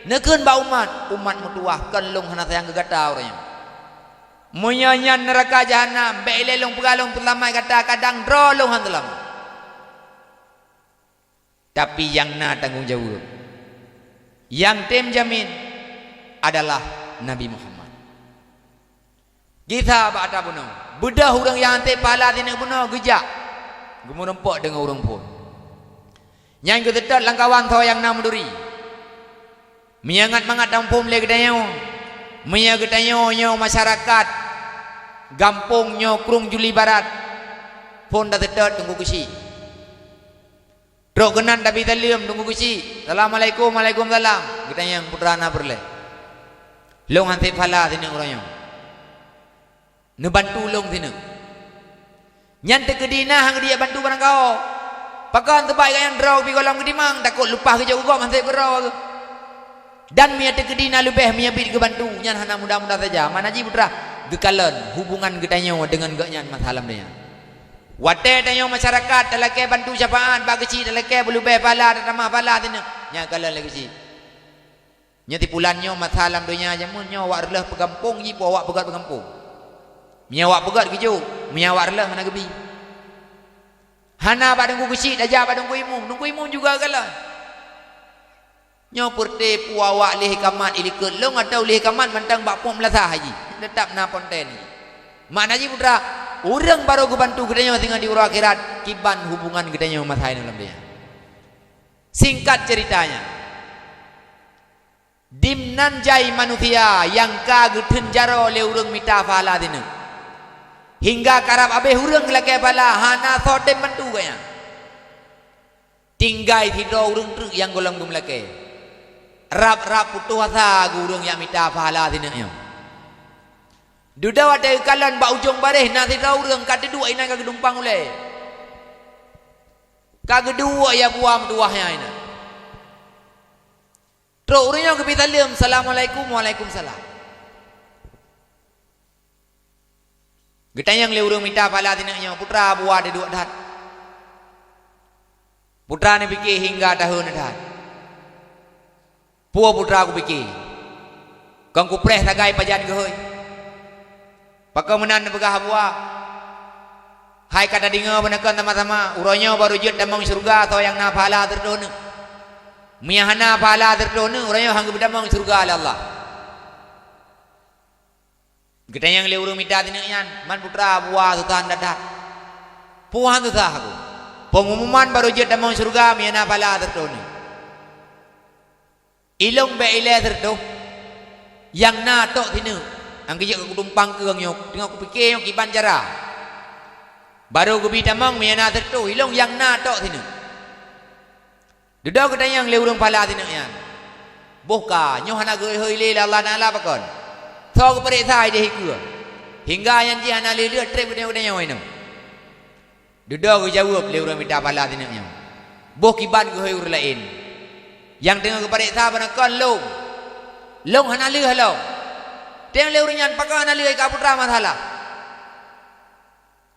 A: Nekeun ba umat mutuah kelung hana sayang gegata orangnya. Munyanyan neraka jahannam beilelong pegalong terlamai kata kadang drolong handalam. Tapi yang na tanggung jawab, yang tim jamin adalah Nabi Muhammad. Kita bata bunuh bedah orang yang ante pala tina bunuh gejak gemu rempok dengan orang pun yang ketetat langkawan tho yang na menduri menyangat mangat dampum le gedayo meya gedayo nyo masyarakat gampung nyo krung Juli Barat pun dah tetat tunggu kusi trok genan tapi talim tunggu kusi. Assalamualaikum, waalaikumsalam. Kita yang putrana berle long ante pala tina orangnya ne bantu long tina nyan te kedina hang dia bantu barang kau pakan terbaik yang draw pi kolam kedimang takut lupa ke jauh gom ante berau dan mia te kedina lebih mia bit ke bantu nyan hana mudah-mudah saja manaji putra gekalan hubungan getanyo dengan gaknyan masalah dia wate tanyo masyarakat telake bantu syafaan bagi kecil telake belubeh pala ramah pala tina nya kalan lagi si nya tipulannya masalah dunia jamun nya awak relah pegampung ji po awak pegat pegampung mia awak pegat keju mia awak relah hana gebi hana ba dengku kecil aja ba dengku imum juga kalan nya purte pu awak leh kamat ilikut long atau leh kamat mantang bak pom melasah haji tetap na ponten makna ji putra orang baru ku bantu gedanya tinggal di urang akhirat kiban hubungan gedanya masai dalam dia. Singkat ceritanya dimnan jai manusia yang kageten jaro le urang mita fala dina hingga karab abe urang lake bala hana sotem bantu kaya tinggai tido urang truk yang golong gum lake rap putu hasa urang yang mita fala dina nya duda wate kalan ba ujung bareh nasi urang kadua ina kagedumpang ule kagedua ya buam tuahnya ina Terus orangnya ke salam, assalamualaikum, waalaikumsalam. Kita yang le urang minta pala tinaknya putra buah dia dua dah. Putra ni fikir hingga tahun dah. Puah putra aku fikir. Kang ku preh tagai pajan ke hoi. Pakai menan begah buah. Hai kata dengar benakan sama-sama. Urangnya baru jut damang surga atau yang na pahala terdona. Miyahana pahala terdona. Urangnya hangga berdamang surga Allah. Kita yang le urang minta tinaknya man putra buah tu tahan dadah. Puhan tu tah aku. Pengumuman baru jut damang surga miyahana pahala terdona. Ilong be ile terdo. Yang na tok tinu. Ang kijak aku tumpang ke ngok. Tengok aku fikir ngok iban jara. Baru aku bidamang miyana terdo. Ilong yang na tok tinu. Dedah kita yang le urang pala tinu yan. Bohka nyoh hana goi hoi le Allah Taala pakon. Tho ko pare thai de hiku. Hingga yang ji hana le lut trip de udanya wai no. Dedah aku jawab le urang minta pala tinu yan. Boh kiban ko hoi ur lain. Yang tengok kepada ta banakon long hana le halong. Teng le urang yan pakon hana le ka putra masalah.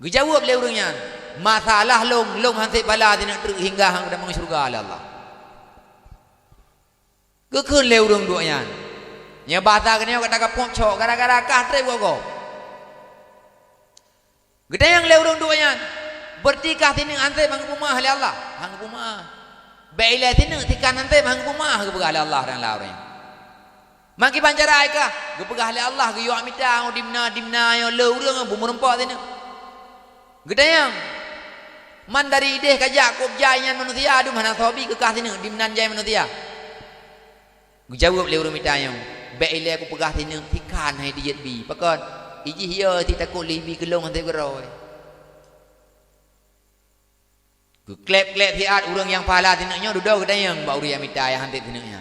A: Gejawab le urang yan. Masalah long hanse pala tinu hingga hang damang surga Allah. Keun le urang dua yan. Nya bahasa kene kata ka pok chok gara-gara kah tre go. Gede yang le urang dua yan. Bertikah tinu hanse bang rumah le Allah. Hang rumah. Baiklah tinu tikan nanti bang rumah ke begah Allah dan laurnya. Maki pancara aika ke begah Allah ke yo amita dimna yo le urang bu merempak tinu. Gedayang man dari ideh kajak kop jayan manusia adu mana sobi ke kah tinu dimnan jay manusia. Gejawab le urang mita yo. Baiklah aku pegah tinu tikan hai dijet bi. Pakon iji hiyo ti takut libi kelong hantai beroi. Klep-klep hiat urang yang pahala tinaknya duduk ke dayang bak uri amita yang hantik tinaknya.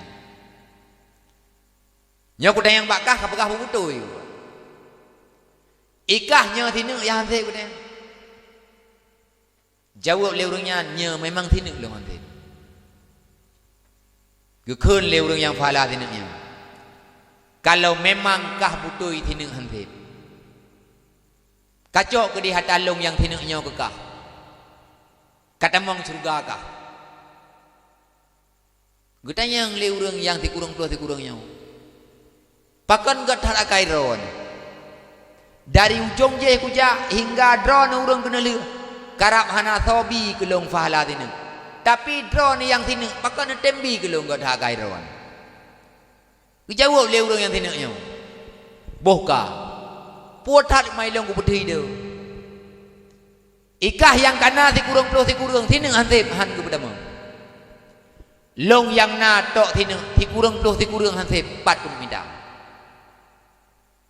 A: Nya ku dayang bakah ka pegah butui. Ikahnya tinak yang hantik ku dayang. Jawab le urangnya nya memang tinak long hantik. Gekeun le urang yang pahala tinaknya. Kalau memang kah butui tinak hantik. Kacok ke di hatalong yang tinaknya kekah. Kata mong surga kah? Gutanya yang le urang yang tikurang puluh tikurangnya. Pakan gat hal akairon. Dari ujung je kuja hingga drone urang kena le. Karap hana thobi kelong fahala tinu. Tapi drone yang tinu pakan tembi kelong gat hal akairon. Kejawab le urang yang tinuknya. Bohka. Putat mai long ku pedhi deu. Ikah yang kana tikurang puluh tikurang tinu hantip han ke bedama. Long yang na tok tinu tikurang puluh tikurang hantip pat ku minta.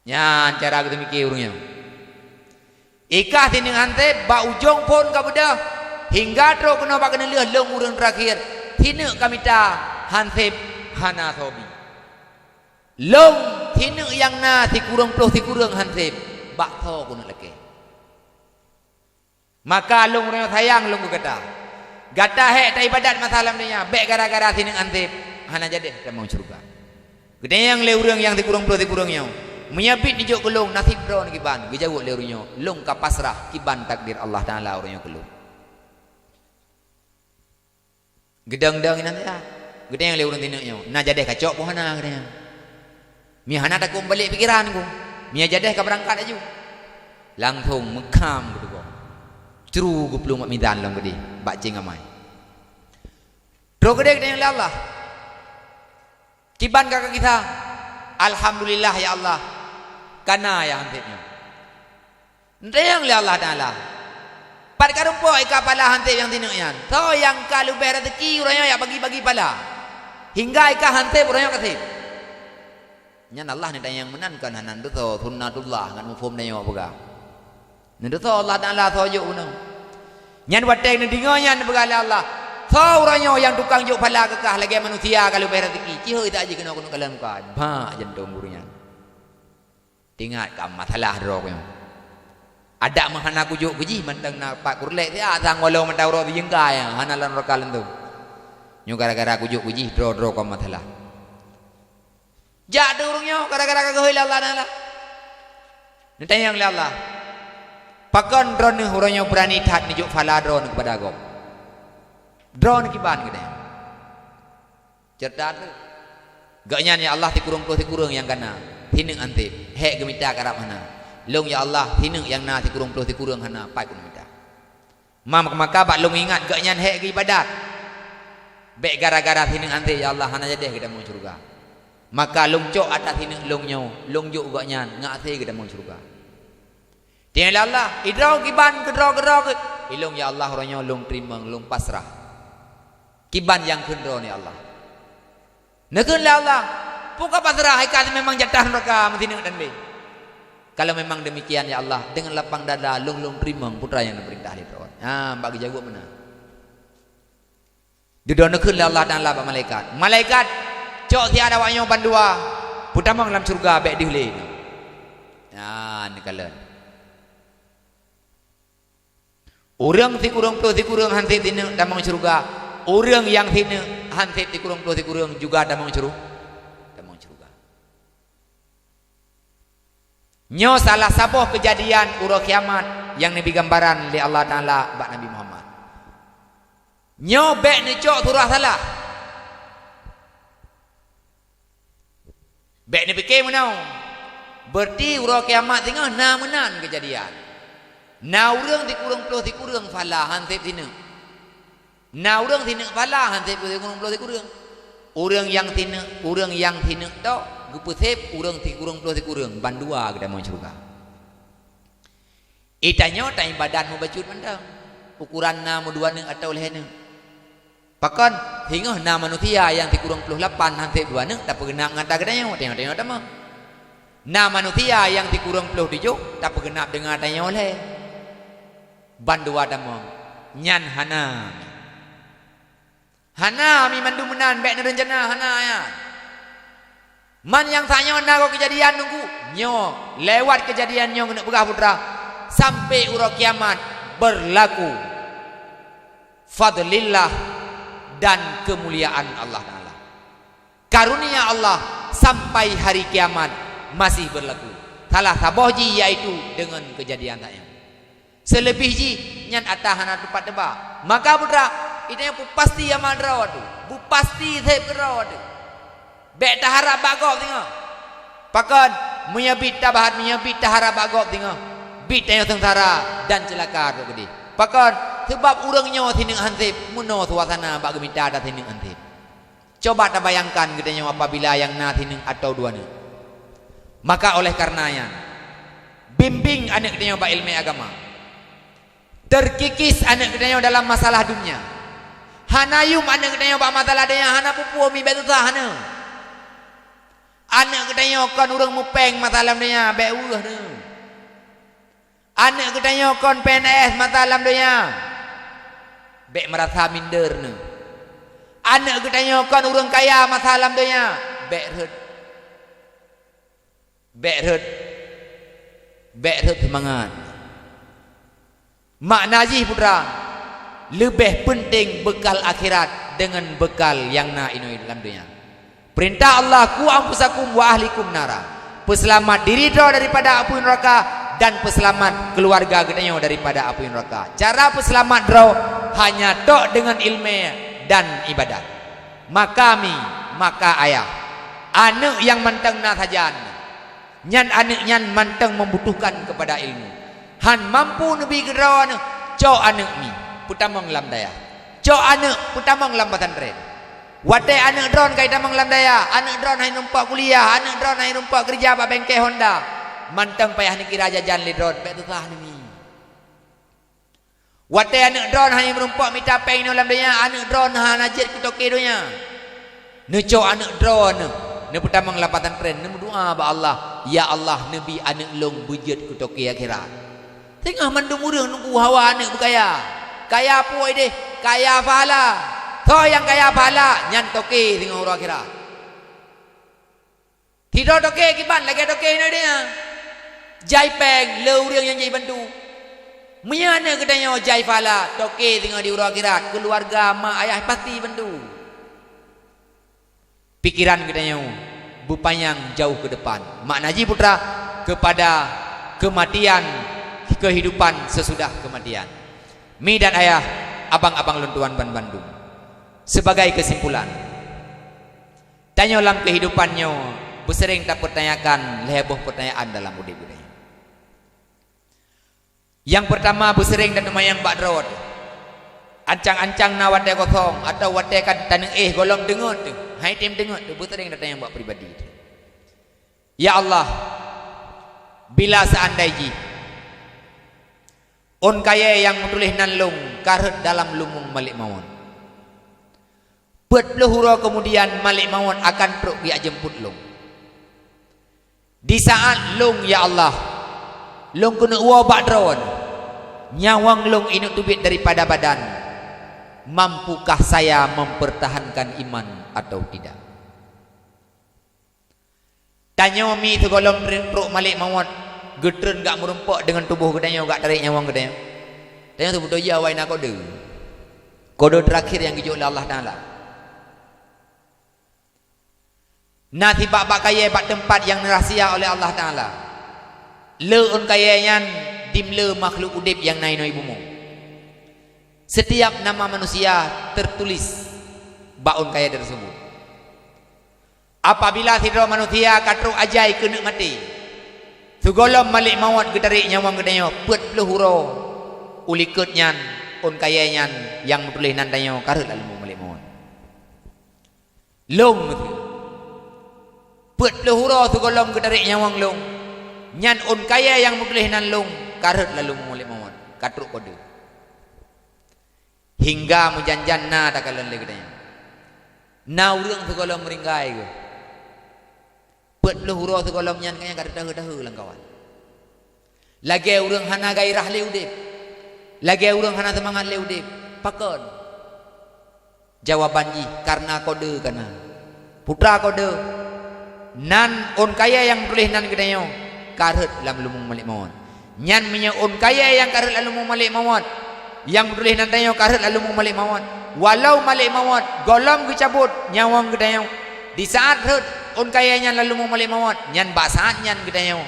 A: Nya cara kita mikir urangnya. Ikah tinu hantip ba ujung pun ka beda hingga tro kena ba kena leuh long urang terakhir tinu ka minta hantip hana thobi. Long tinu yang na tikurang puluh tikurang hantip ba tho ku nak leke. Maka long reno sayang long kata. Gata hek tak ibadat masalah dia. Bek gara-gara sini antip. Hana jadi mau surga. Gede yang le urang yang tikurang puluh tikurangnya. Menyabit di jok kelong nasib drone kiban. Gejawab le urangnya. Long ka pasrah kiban takdir Allah Taala urangnya kelong. Gedang-dang nanti ah. Gede yang le urang tinaknya. Na jadi kacok pun hana gede. Mi hana tak balik pikiranku. Mi jadi ka berangkat aju. Langsung mekam gitu kok. Ceru ku pelung mak midan long gede bak cing amai. Dro gede yang Allah. Kiban kakak kita. Alhamdulillah ya Allah. Kana ya hantipnya. Ndeyang le Allah Taala. Pat karumpo ika pala hantip yang tinuknya. So yang kalau ber rezeki urangnya ya bagi-bagi pala. Hingga ika hantip urangnya kasih. Nyan Allah ni yang menankan hanan dosa sunnatullah ngan mufhum dayo boga. Nendoto Allah Taala sojo uno. Nyan watek ni dingonya ni begala Allah. Sauranyo yang tukang juk pala kekah lagi manusia kalau bayar rezeki. Cihoi tak aja kena kalam ka. Ba jantung gurunya. Tingat ka masalah drognya. Ada mahana kujuk kuji mantang na pak kurlek dia sang walau mentauro dijengkai hana lan rakalan tu. Nyu gara-gara kujuk kuji dro ka masalah. Jak ada orangnya gara-gara kagak oleh Allah Taala. Ditanya oleh Allah. Pakon drone orangnya berani tat nijuk fala drone kepada agam. Drone kiban gede. Cerdas tu. Gaknya ya Allah tikurung yang kana. Hineng antip. Hek gemita karap hana. Long ya Allah hineng yang na tikurung hana pai kun minta. Maka bak long ingat gaknya hek ke ibadat. Bek gara-gara hineng antip ya Allah hana jadi kita mau surga. Maka long cok atas hineng longnyo, long juk gaknya ngate kita mau surga. Tiada Allah, idrau kiban gedro. Ilong ya Allah orangnya long terima, long pasrah. Kiban yang kendro ni Allah. Nekun lah Allah. Puka pasrah haikat memang jatah neraka mesti dan be. Kalau memang demikian ya Allah, dengan lapang dada long terima putra yang diperintah di Tuhan. Bagi jago mana? Duduk nekun lah Allah dan Allah malaikat. Malaikat cok tiada wanyo bandua. Putra mang dalam surga bek dihle. Ni kalian. Orang tikurung hansip tine damang surga. Orang yang tine hansip tikurung juga damang surga. Nyo salah sabuh kejadian uro kiamat yang nabi gambaran oleh Allah Taala bak Nabi Muhammad. Nyo bek ni cok turah salah. Bek ni fikir menau. Berarti uro kiamat tengah na menan kejadian. Na urang tikurung fala hansip tine. Na urang tine fala hansip tikurung. Urang yang tine tok gupusep urang tikurung bandua kita mau surga. Itanya tanya badan mau bacut mendang. Ukuran na dua neng atau lehene. Pakan hingga na manusia yang tikurung 8 hansip 2 neng tak pernah ngata gedanya tengok tama. Na manusia yang tikurung 7 tak pernah dengar tanya oleh. Bandua damang nyan hana mi mandu menan bek rencana hana ya man yang tanya na kau kejadian nunggu nyo lewat kejadian nyo kena pegah putra sampai uro kiamat berlaku fadlillah dan kemuliaan Allah Taala karunia Allah sampai hari kiamat masih berlaku salah sabohji yaitu dengan kejadian tanya. Selebih ji nyan atahana tempat tebak. Maka putra itu yang pasti yang madra tu. Bu pasti thep kera tu. Bek tahara bagok tengok. Pakan menyabit tahara bagok tengok. Bit yang sengsara dan celaka tu gede. Pakan sebab urangnya tineng hansip muno suasana bak gemita ada tineng hansip. Coba ta bayangkan gedenya apabila yang na tineng atau dua ni. Maka oleh karenanya bimbing anak gedenya bak ilmu agama. Terkikis anak gedenya dalam masalah dunia. Hanayum anak gedenya bak masalah dia hana pupu mi betul hana. Anak gedenya kon urang mupeng masalah dia bek urah ne. Anak gedenya kon PNS masalah dia bek merasa minder ne. Anak gedenya kon urang kaya masalah dia bek rut semangat. Makna ji putra lebih penting bekal akhirat dengan bekal yang na inoi dalam dunia. Perintah Allah ku ampusakum wa ahlikum nara. Peselamat diri dah daripada api neraka dan peselamat keluarga gedenya daripada api neraka. Cara peselamat dah hanya tok dengan ilmu dan ibadat. Maka ayah anak yang manteng na saja. Nyan anak nyan manteng membutuhkan kepada ilmu. Han mampu nabi gedawan cok anak mi putamang lam daya cok anak putamang lam pesantren wate anak drone kai tamang lam daya anak drone hai numpak kuliah anak drone hai numpak kerja ba bengkel Honda mantang payah ni kira jajan li drone pek tutah ni mi wate anak drone hai numpak mita peng no lam daya anak drone ha najit kutoke donya ne cok anak drone ne putamang lam pesantren ne doa ba Allah ya Allah nabi anak long bujut kutoke akhirat. Tengah mandung urang nunggu hawa anak berkaya. Kaya apa deh? Kaya pahala. Toh yang kaya pahala nyan toke tengah urang akhirat. Tidak toke kiban lagi toke ni dia. Jai peng le urang yang jai bantu. Menyana kedanya jai pahala toke tengah di urang akhirat. Keluarga mak ayah pasti bantu. Pikiran kedanya bupanyang jauh ke depan. Makna ji putra kepada kematian, kehidupan sesudah kematian. Mi dan ayah, abang-abang luntuan Ban Bandung. Sebagai kesimpulan, tanya dalam kehidupannya bersering tak pertanyakan leheboh pertanyaan dalam budaya. Yang pertama bersering dan lumayan bakdrod. Ancang-ancang na wate kosong atau wate kan taneng golong dengar tu. Hai tim dengar tu bersering datang yang buat pribadi tu. Ya Allah, bila seandainya on kaya yang menulis nanlung karut dalam lumung malik mawon. Pet lehura kemudian malik mawon akan truk dia jemput lung. Di saat lung ya Allah, lung kena uwa bakdron. Nyawang lung ini tubit daripada badan. Mampukah saya mempertahankan iman atau tidak? Tanya mi tu golong truk malik mawon. Getren gak merempak dengan tubuh gedanya gak tarik nyawang gedanya. Tanya tu betul ya waina kode. Kode terakhir yang dijual oleh Allah Taala. Nanti bak kaya bak tempat yang rahsia oleh Allah Taala. Le on kayanyan dimle makhluk udip yang naik ibumu. Setiap nama manusia tertulis bak on kaya tersebut. Apabila tidak manusia katruk ajai kena mati. Sugolom malik mawat getarik nyawang gedanya pet lehuro ulikutnyan on kayanyan yang menulis nandayo karut lalu malik mawat. Long tu. Pet lehuro sugolom getarik nyawang long. Nyan on kaya yang menulis nan long karut lalu malik mawat. Katruk kode. Hingga menjanjan na takalan le gedanya. Na urang sugolom meringgai ke. Pet lehuro segolong nyan kaya kada dah-dah lang kawan. Lagi urang hana gairah le udip. Lagi urang hana semangat le udip. Pakon. Jawaban ji karena kode kana. Putra kode. Nan on kaya yang tulis nan gedayo karut lam lumung malik mawon. Nyan minya on kaya yang karut lalu lumung malik mawon. Yang tulis nan dayo karut lalu lumung malik mawon. Walau malik mawon golong dicabut nyawang gedayo. Di saat hut on kayanya lalu mau malik mawat nyan basaat nyan gedanya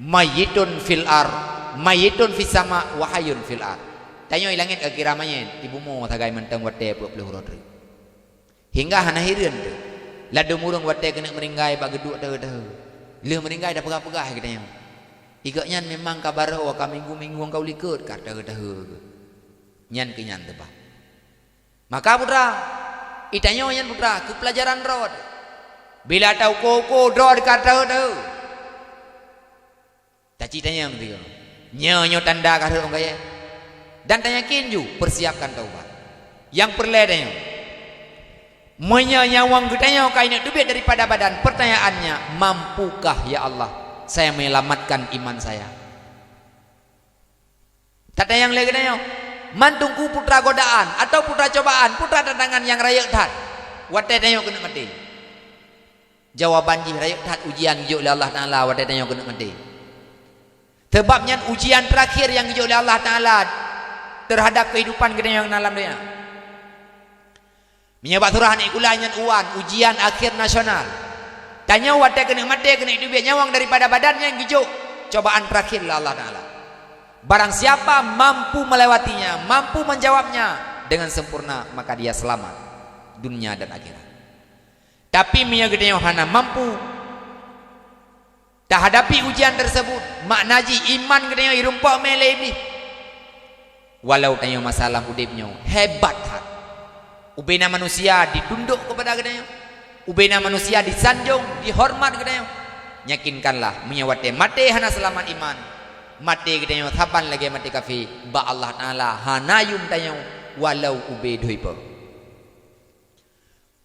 A: mayitun fil ar mayitun fis sama wahayun fil ar tanyo ilangit akiramanya ibumu tagai mentang wate 20 rodri hingga hana hireun tu ladu murung wate kena meringgai bag geduk dah le meringgai dah pegah-pegah gedanya igaknya memang kabar wa ka minggu-minggu engkau likut kata dah nyan ke nyan tebah maka putra itanyo nyan putra ke pelajaran rod. Bila tahu koko draw dekat tahu. Tak citanya yang tu. Nyo tanda karut orang kaya. Dan tanya kinju persiapkan taubat. Yang perledanya. Menyawang gedanya kain dubit daripada badan. Pertanyaannya, mampukah ya Allah saya menyelamatkan iman saya? Tak tanya yang lainnya. Mantungku putra godaan atau putra cobaan, putra tantangan yang raya tat. Watai tanya kena mati. Jawaban ji rayuk tat ujian dijuk oleh Allah Taala wadah tanya kena mati. Sebabnya ujian terakhir yang dijuk oleh Allah Taala terhadap kehidupan kita yang dalam dunia. Menyebab surah ni kulanya uan ujian akhir nasional. Tanya wadah kena mati kena hidup nyawang daripada badannya yang dijuk cobaan terakhir oleh Allah Taala. Barang siapa mampu melewatinya, mampu menjawabnya dengan sempurna maka dia selamat dunia dan akhirat. Tapi minyak gedenya hana mampu tak hadapi ujian tersebut. Maknaji iman gedenya irumpak mele iblis. Walau tanya masalah udipnya hebat hat. Ubena manusia ditunduk kepada gedenya. Ubena manusia disanjung, dihormat gedenya. Yakinkanlah menyawate mati hana selamat iman. Mati gedenya thapan lagi mati kafir. Ba Allah Taala hanayum tanya walau ube doipa.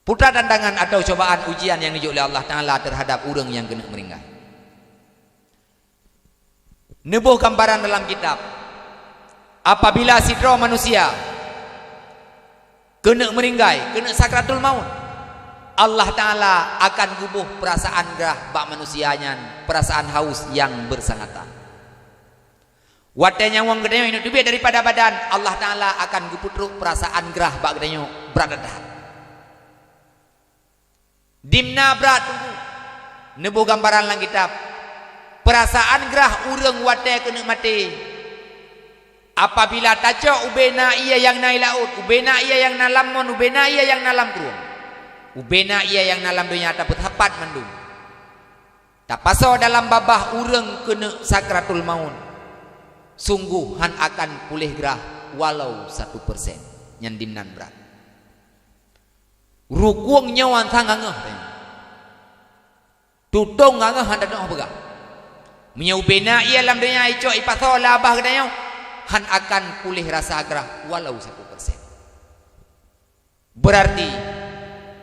A: Putra tantangan atau cobaan ujian yang dijuk oleh Allah Taala terhadap orang yang kena meringgai. Nebuh gambaran dalam kitab. Apabila sidra manusia kena meringgai, kena sakratul maut, Allah Taala akan gubuh perasaan gerah bak manusianya, perasaan haus yang bersangatan. Watenya wong gedenya ini dubit daripada badan, Allah Taala akan guputruk perasaan gerah bak gedenya berada dahat. Dimna berat tunggu. Nebu gambaran lang kitab. Perasaan gerah urang wate kena mati. Apabila taco ubena ia yang naik laut, ubena ia yang nalam mon, ubena ia yang nalam keruang. Ubena ia yang nalam dunia tak berhapat mandung. Tak paso dalam babah urang kena sakratul maut. Sungguh han akan pulih gerah walau 1%. Nyan dimnan berat. Rukuang nyawan sangat ngeh. Tutong ngah han tak nak begah. Menyubena ia dalam dunia icok ipaso labah kedanya han akan pulih rasa gerah walau 1%. Berarti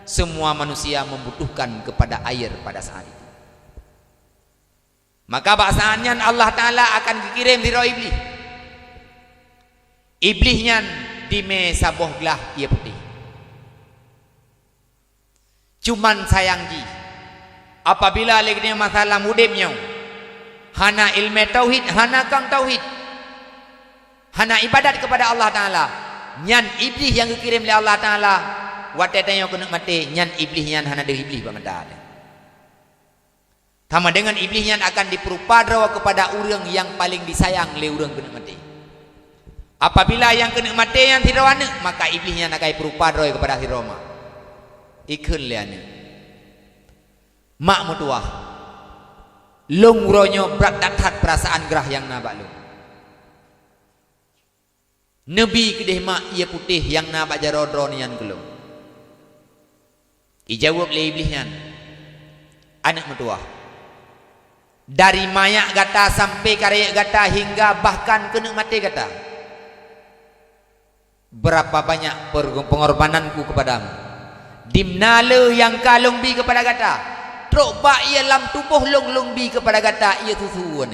A: semua manusia membutuhkan kepada air pada saat itu. Maka bahasanya Allah Ta'ala akan kirim di roh iblis. Iblisnya di me saboh gelah ia putih. Cuman sayang ji, apabila lagi masalah mudimnya, hana ilmu tauhid, hana kang tauhid, hana ibadat kepada Allah Ta'ala, nyan iblis yang dikirim oleh Allah Ta'ala, watetanya kena mati, nyan iblis nyan hana dari iblis bangda. Sama dengan iblis nyan akan diperupadra kepada orang yang paling disayang oleh orang kena mati. Apabila yang kena mati yang tidak wana, maka iblis nyan akan diperupadra kepada Hiroma. Ikun liane. Mak mutuah. Long ronyo berat datat perasaan gerah yang nabak lu. Nabi kedih mak ia putih yang nabak jarodro nian kelung. Ijawab le iblisnya. Anak mutuah. Dari mayak gata sampai karya gata hingga bahkan kena mati gata. Berapa banyak pengorbananku kepadamu. Dimnala yang kalung bi kepada gata. Truk bak ia lam tubuh long bi kepada gata ia susuan.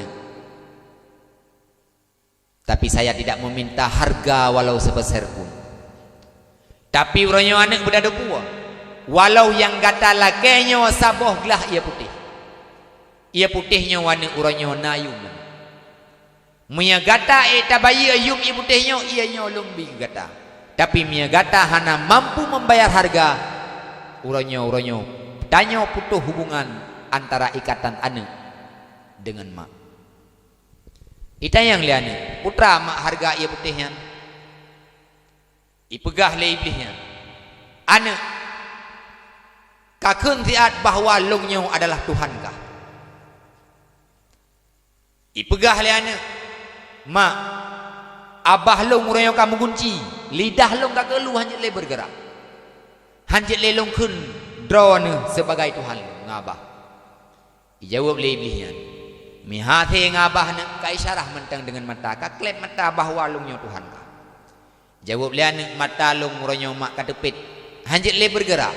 A: Tapi saya tidak meminta harga walau sebesar pun. Tapi uranyo anak berdadu puah. Walau yang gata lakenya saboh gelah ia putih. Ia putihnya warna uranyo nayum. Mia gata tabayi ayum ia putihnya ia nyolong bi gata. Tapi mia gata hana mampu membayar harga. Uranyo tanya putus hubungan antara ikatan anak dengan mak. Ita yang liane putra mak harga ia putihnya. Ipegah le iblisnya. Anak kakun siat bahawa longnya adalah Tuhankah. Ipegah le anak. Mak abah long uranyo kamu kunci. Lidah long kakelu hanya le bergerak. Hanjit lelong kun drone sebagai Tuhan ngabah. Dijawab le iblisnya. Mi hati ngabah nak ka isyarah mentang dengan mata ka klep mata bahawa lungnya Tuhan ka. Jawab le anak mata lung ronyo mak ka tepit. Hanjit le bergerak.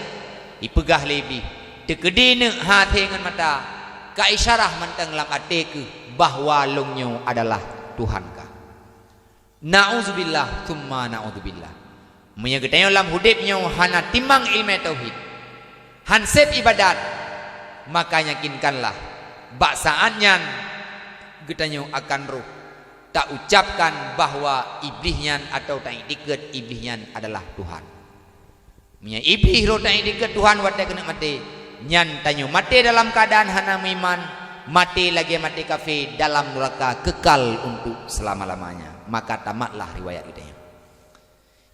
A: Ipegah le iblis. Tekedi nak hati dengan mata ka isyarah mentang lam ate ke bahawa lungnya adalah Tuhan ka. Nauzubillah thumma nauzubillah. Menyegetayo dalam hidupnya hana timbang ilmu tauhid, hansep ibadat, maka yakinkanlah baksaannya getanyo akan ruh tak ucapkan bahwa iblisnya atau tak diket iblisnya adalah Tuhan. Menya iblis roh tak diket Tuhan wadah kena mati, nyan tanyo mati dalam keadaan hana iman, mati lagi mati kafir dalam neraka kekal untuk selama-lamanya. Maka tamatlah riwayat kita.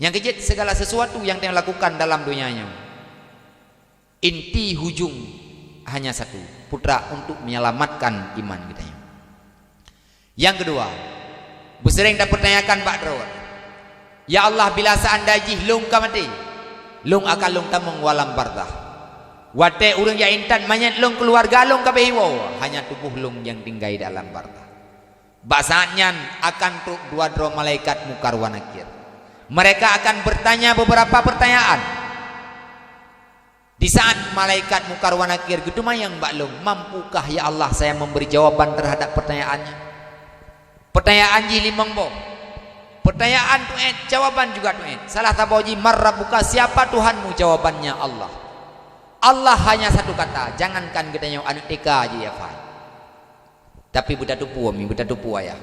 A: Yang kejut segala sesuatu yang dia lakukan dalam dunianya. Inti hujung hanya satu, putra untuk menyelamatkan iman kita. Yang kedua, bersering tak pertanyakan Pak Drawat. Ya Allah, bila seandainya long ka mati, long akan long tamong walam bardah. Wate urang ya intan manyat long keluarga long ka behiwo, hanya tubuh long yang tinggal dalam bardah. Basaannya akan tu dua dro malaikat mukar wa nakir. Mereka akan bertanya beberapa pertanyaan. Di saat malaikat mukar wa nakir gitu mayang Mbak Long, mampukah ya Allah saya memberi jawaban terhadap pertanyaannya? Pertanyaan ji limang bom. Pertanyaan tuet, jawaban juga tuet. Salah taboji marrabuka, siapa Tuhanmu? Jawabannya Allah. Allah hanya satu kata, jangankan kita yang anak TK aja ya Fai. Tapi budak tupu ayah.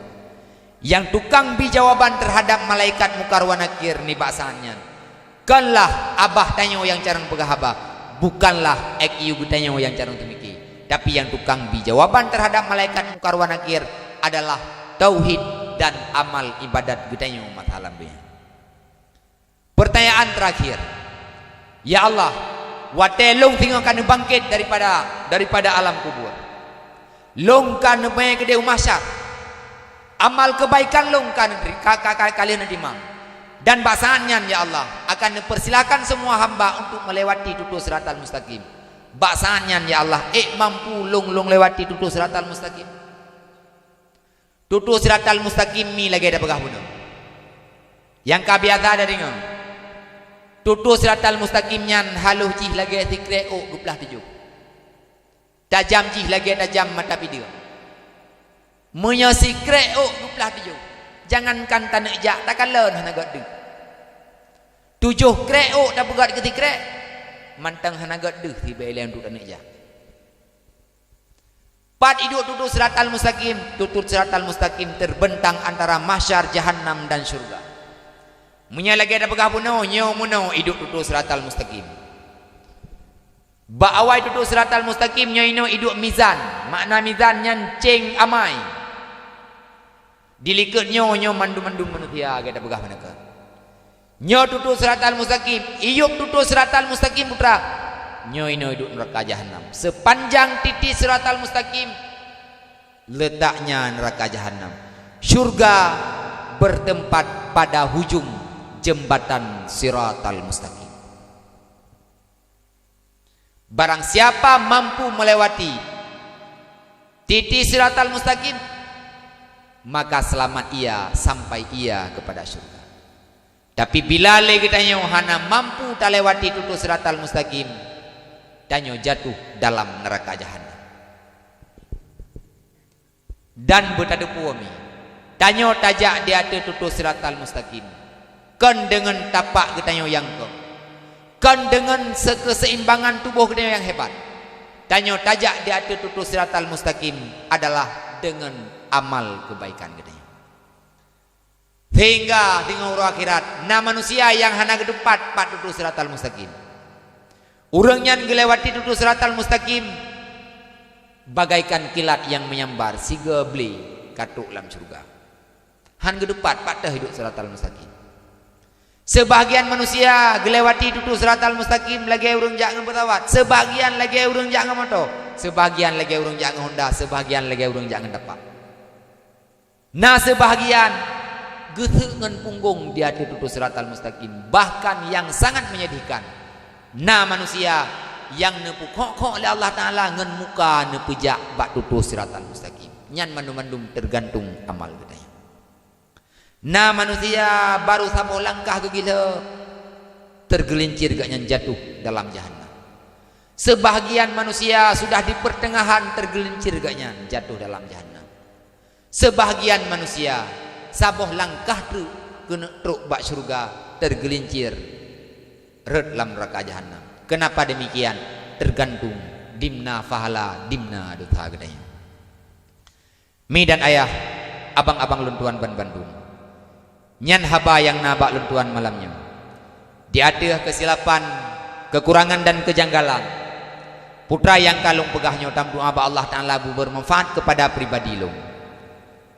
A: Yang tukang bi jawaban terhadap malaikat mukar wa nakir ni baksanya. Kanlah abah tanya yang carang pegah abah. bukanlah IQ gutanya yang cara untuk mikir, tapi yang tukang bi jawaban terhadap malaikat mungkar wa nakir adalah tauhid dan amal ibadat gutanya umat alam bi. Pertanyaan terakhir, ya Allah, watelong tengok kan bangkit daripada alam kubur, long kan baik ke mahsyar, amal kebaikan long kan kalian dimang. Dan bahasannya ya Allah akan persilakan semua hamba untuk melewati tutur siratal mustaqim. Bahasannya ya Allah mampu long lewati tutur siratal mustaqim. Tutur siratal mustaqim mi lagi ada pegah bunuh. Yang kabiasa ada dengar. Tutur siratal mustaqim nyan haluh cih lagi tikre guplah tujuh. Tajam cih lagi tajam mata video. Menyasi kre guplah tujuh. Jangankan tanah jak takkan len hana gadu. 7 krek dah begat ketik krek. Mantang hana gadu ti belen tu tanah jak. 4 hidup tutur siratal mustaqim. Tutur siratal mustaqim terbentang antara mahsyar, jahannam dan syurga. Munya lagi ada pegah puno, nyo muno hidup tutur siratal mustaqim. Ba awai tutur siratal mustaqim nyo ino hidup mizan. Makna mizan nyan ceng amai. Dilikut nyo mandu-mandu manusia kita pegah manakah. Nyo tutur siratal mustaqim, iyup tutur siratal mustaqim putra. Nyo ino hidup neraka jahanam. Sepanjang titik siratal mustaqim letaknya neraka jahanam. Syurga bertempat pada hujung jembatan siratal mustaqim. Barang siapa mampu melewati titik siratal mustaqim, maka selamat ia sampai ia kepada syurga. Tapi bila lagi tanyo hana mampu tak lewati tutur siratal mustaqim, tanyo jatuh dalam neraka jahanam. Dan bertadupu kami, tanyo tajak di atas tutur siratal mustaqim. Kan dengan tapak tanyo yang kan dengan keseimbangan tubuh tanyo yang hebat. Tanyo tajak di atas tutur siratal mustaqim adalah dengan amal kebaikan katanya. Hingga tengok urang akhirat, na manusia yang hana kedepat pat tutur siratal mustaqim. Urang yang gelewati tutur siratal mustaqim bagaikan kilat yang menyambar siga beli katuk dalam surga. Han kedepat patah hidup siratal mustaqim. Sebahagian manusia gelewati tutur siratal mustaqim lagi urang jak ngempetawat, sebahagian lagi urang jak ngamoto, sebahagian lagi urang jak Honda, sebahagian lagi urang jak ngedapak. Nah sebahagian geteu ngan punggung di atas tutur siratal mustaqim, bahkan yang sangat menyedihkan. Nah manusia yang nepu kok oleh Allah Taala ngan muka nepejak bak tutur siratal mustaqim. Nyan mandum-mandum tergantung amal kita. Nah manusia baru sabo langkah ke gila tergelincir gak nyan jatuh dalam jahanam. Sebahagian manusia sudah di pertengahan tergelincir gak nyan jatuh dalam jahanam. Sebahagian manusia saboh langkah tu kena truk bak syurga tergelincir red dalam neraka jahanam. Kenapa demikian? Tergantung dimna fahala dimna duta gedanya. Mi dan ayah, abang-abang luntuan ban Bandung, nyan haba yang nabak luntuan malamnya, di atas kesilapan, kekurangan dan kejanggalan, putra yang kalung pegahnya tam doa Allah Ta'ala bermanfaat kepada pribadi lo.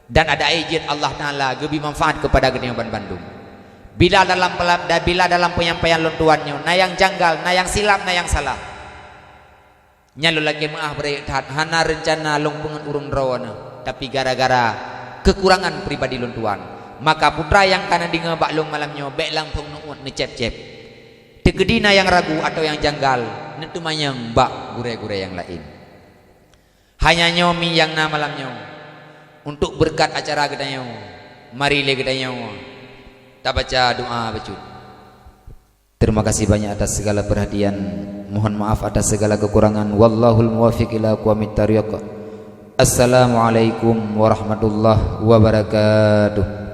A: Dan ada izin Allah Ta'ala gebi manfaat kepada gedenya ban Bandung. Bila dalam penyampaian luntuannya, na yang janggal, na yang silap, na yang salah, nyalo lagi maaf berehat hana rencana long pengen urung rawana, tapi gara-gara kekurangan pribadi luntuan, maka putra yang kana dinga bak long malamnya bek langsung nuut necep-cep. Tegedina yang ragu atau yang janggal, netu manyang bak gure-gure yang lain. Hanya nyomi yang na malamnya untuk berkat acara gedanya, mari le gedanya, tak baca doa becut. Terima kasih banyak atas segala perhatian. Mohon maaf atas segala kekurangan. Wallahul muwaffiq ila aqwamit thariq. Assalamualaikum warahmatullahi wabarakatuh.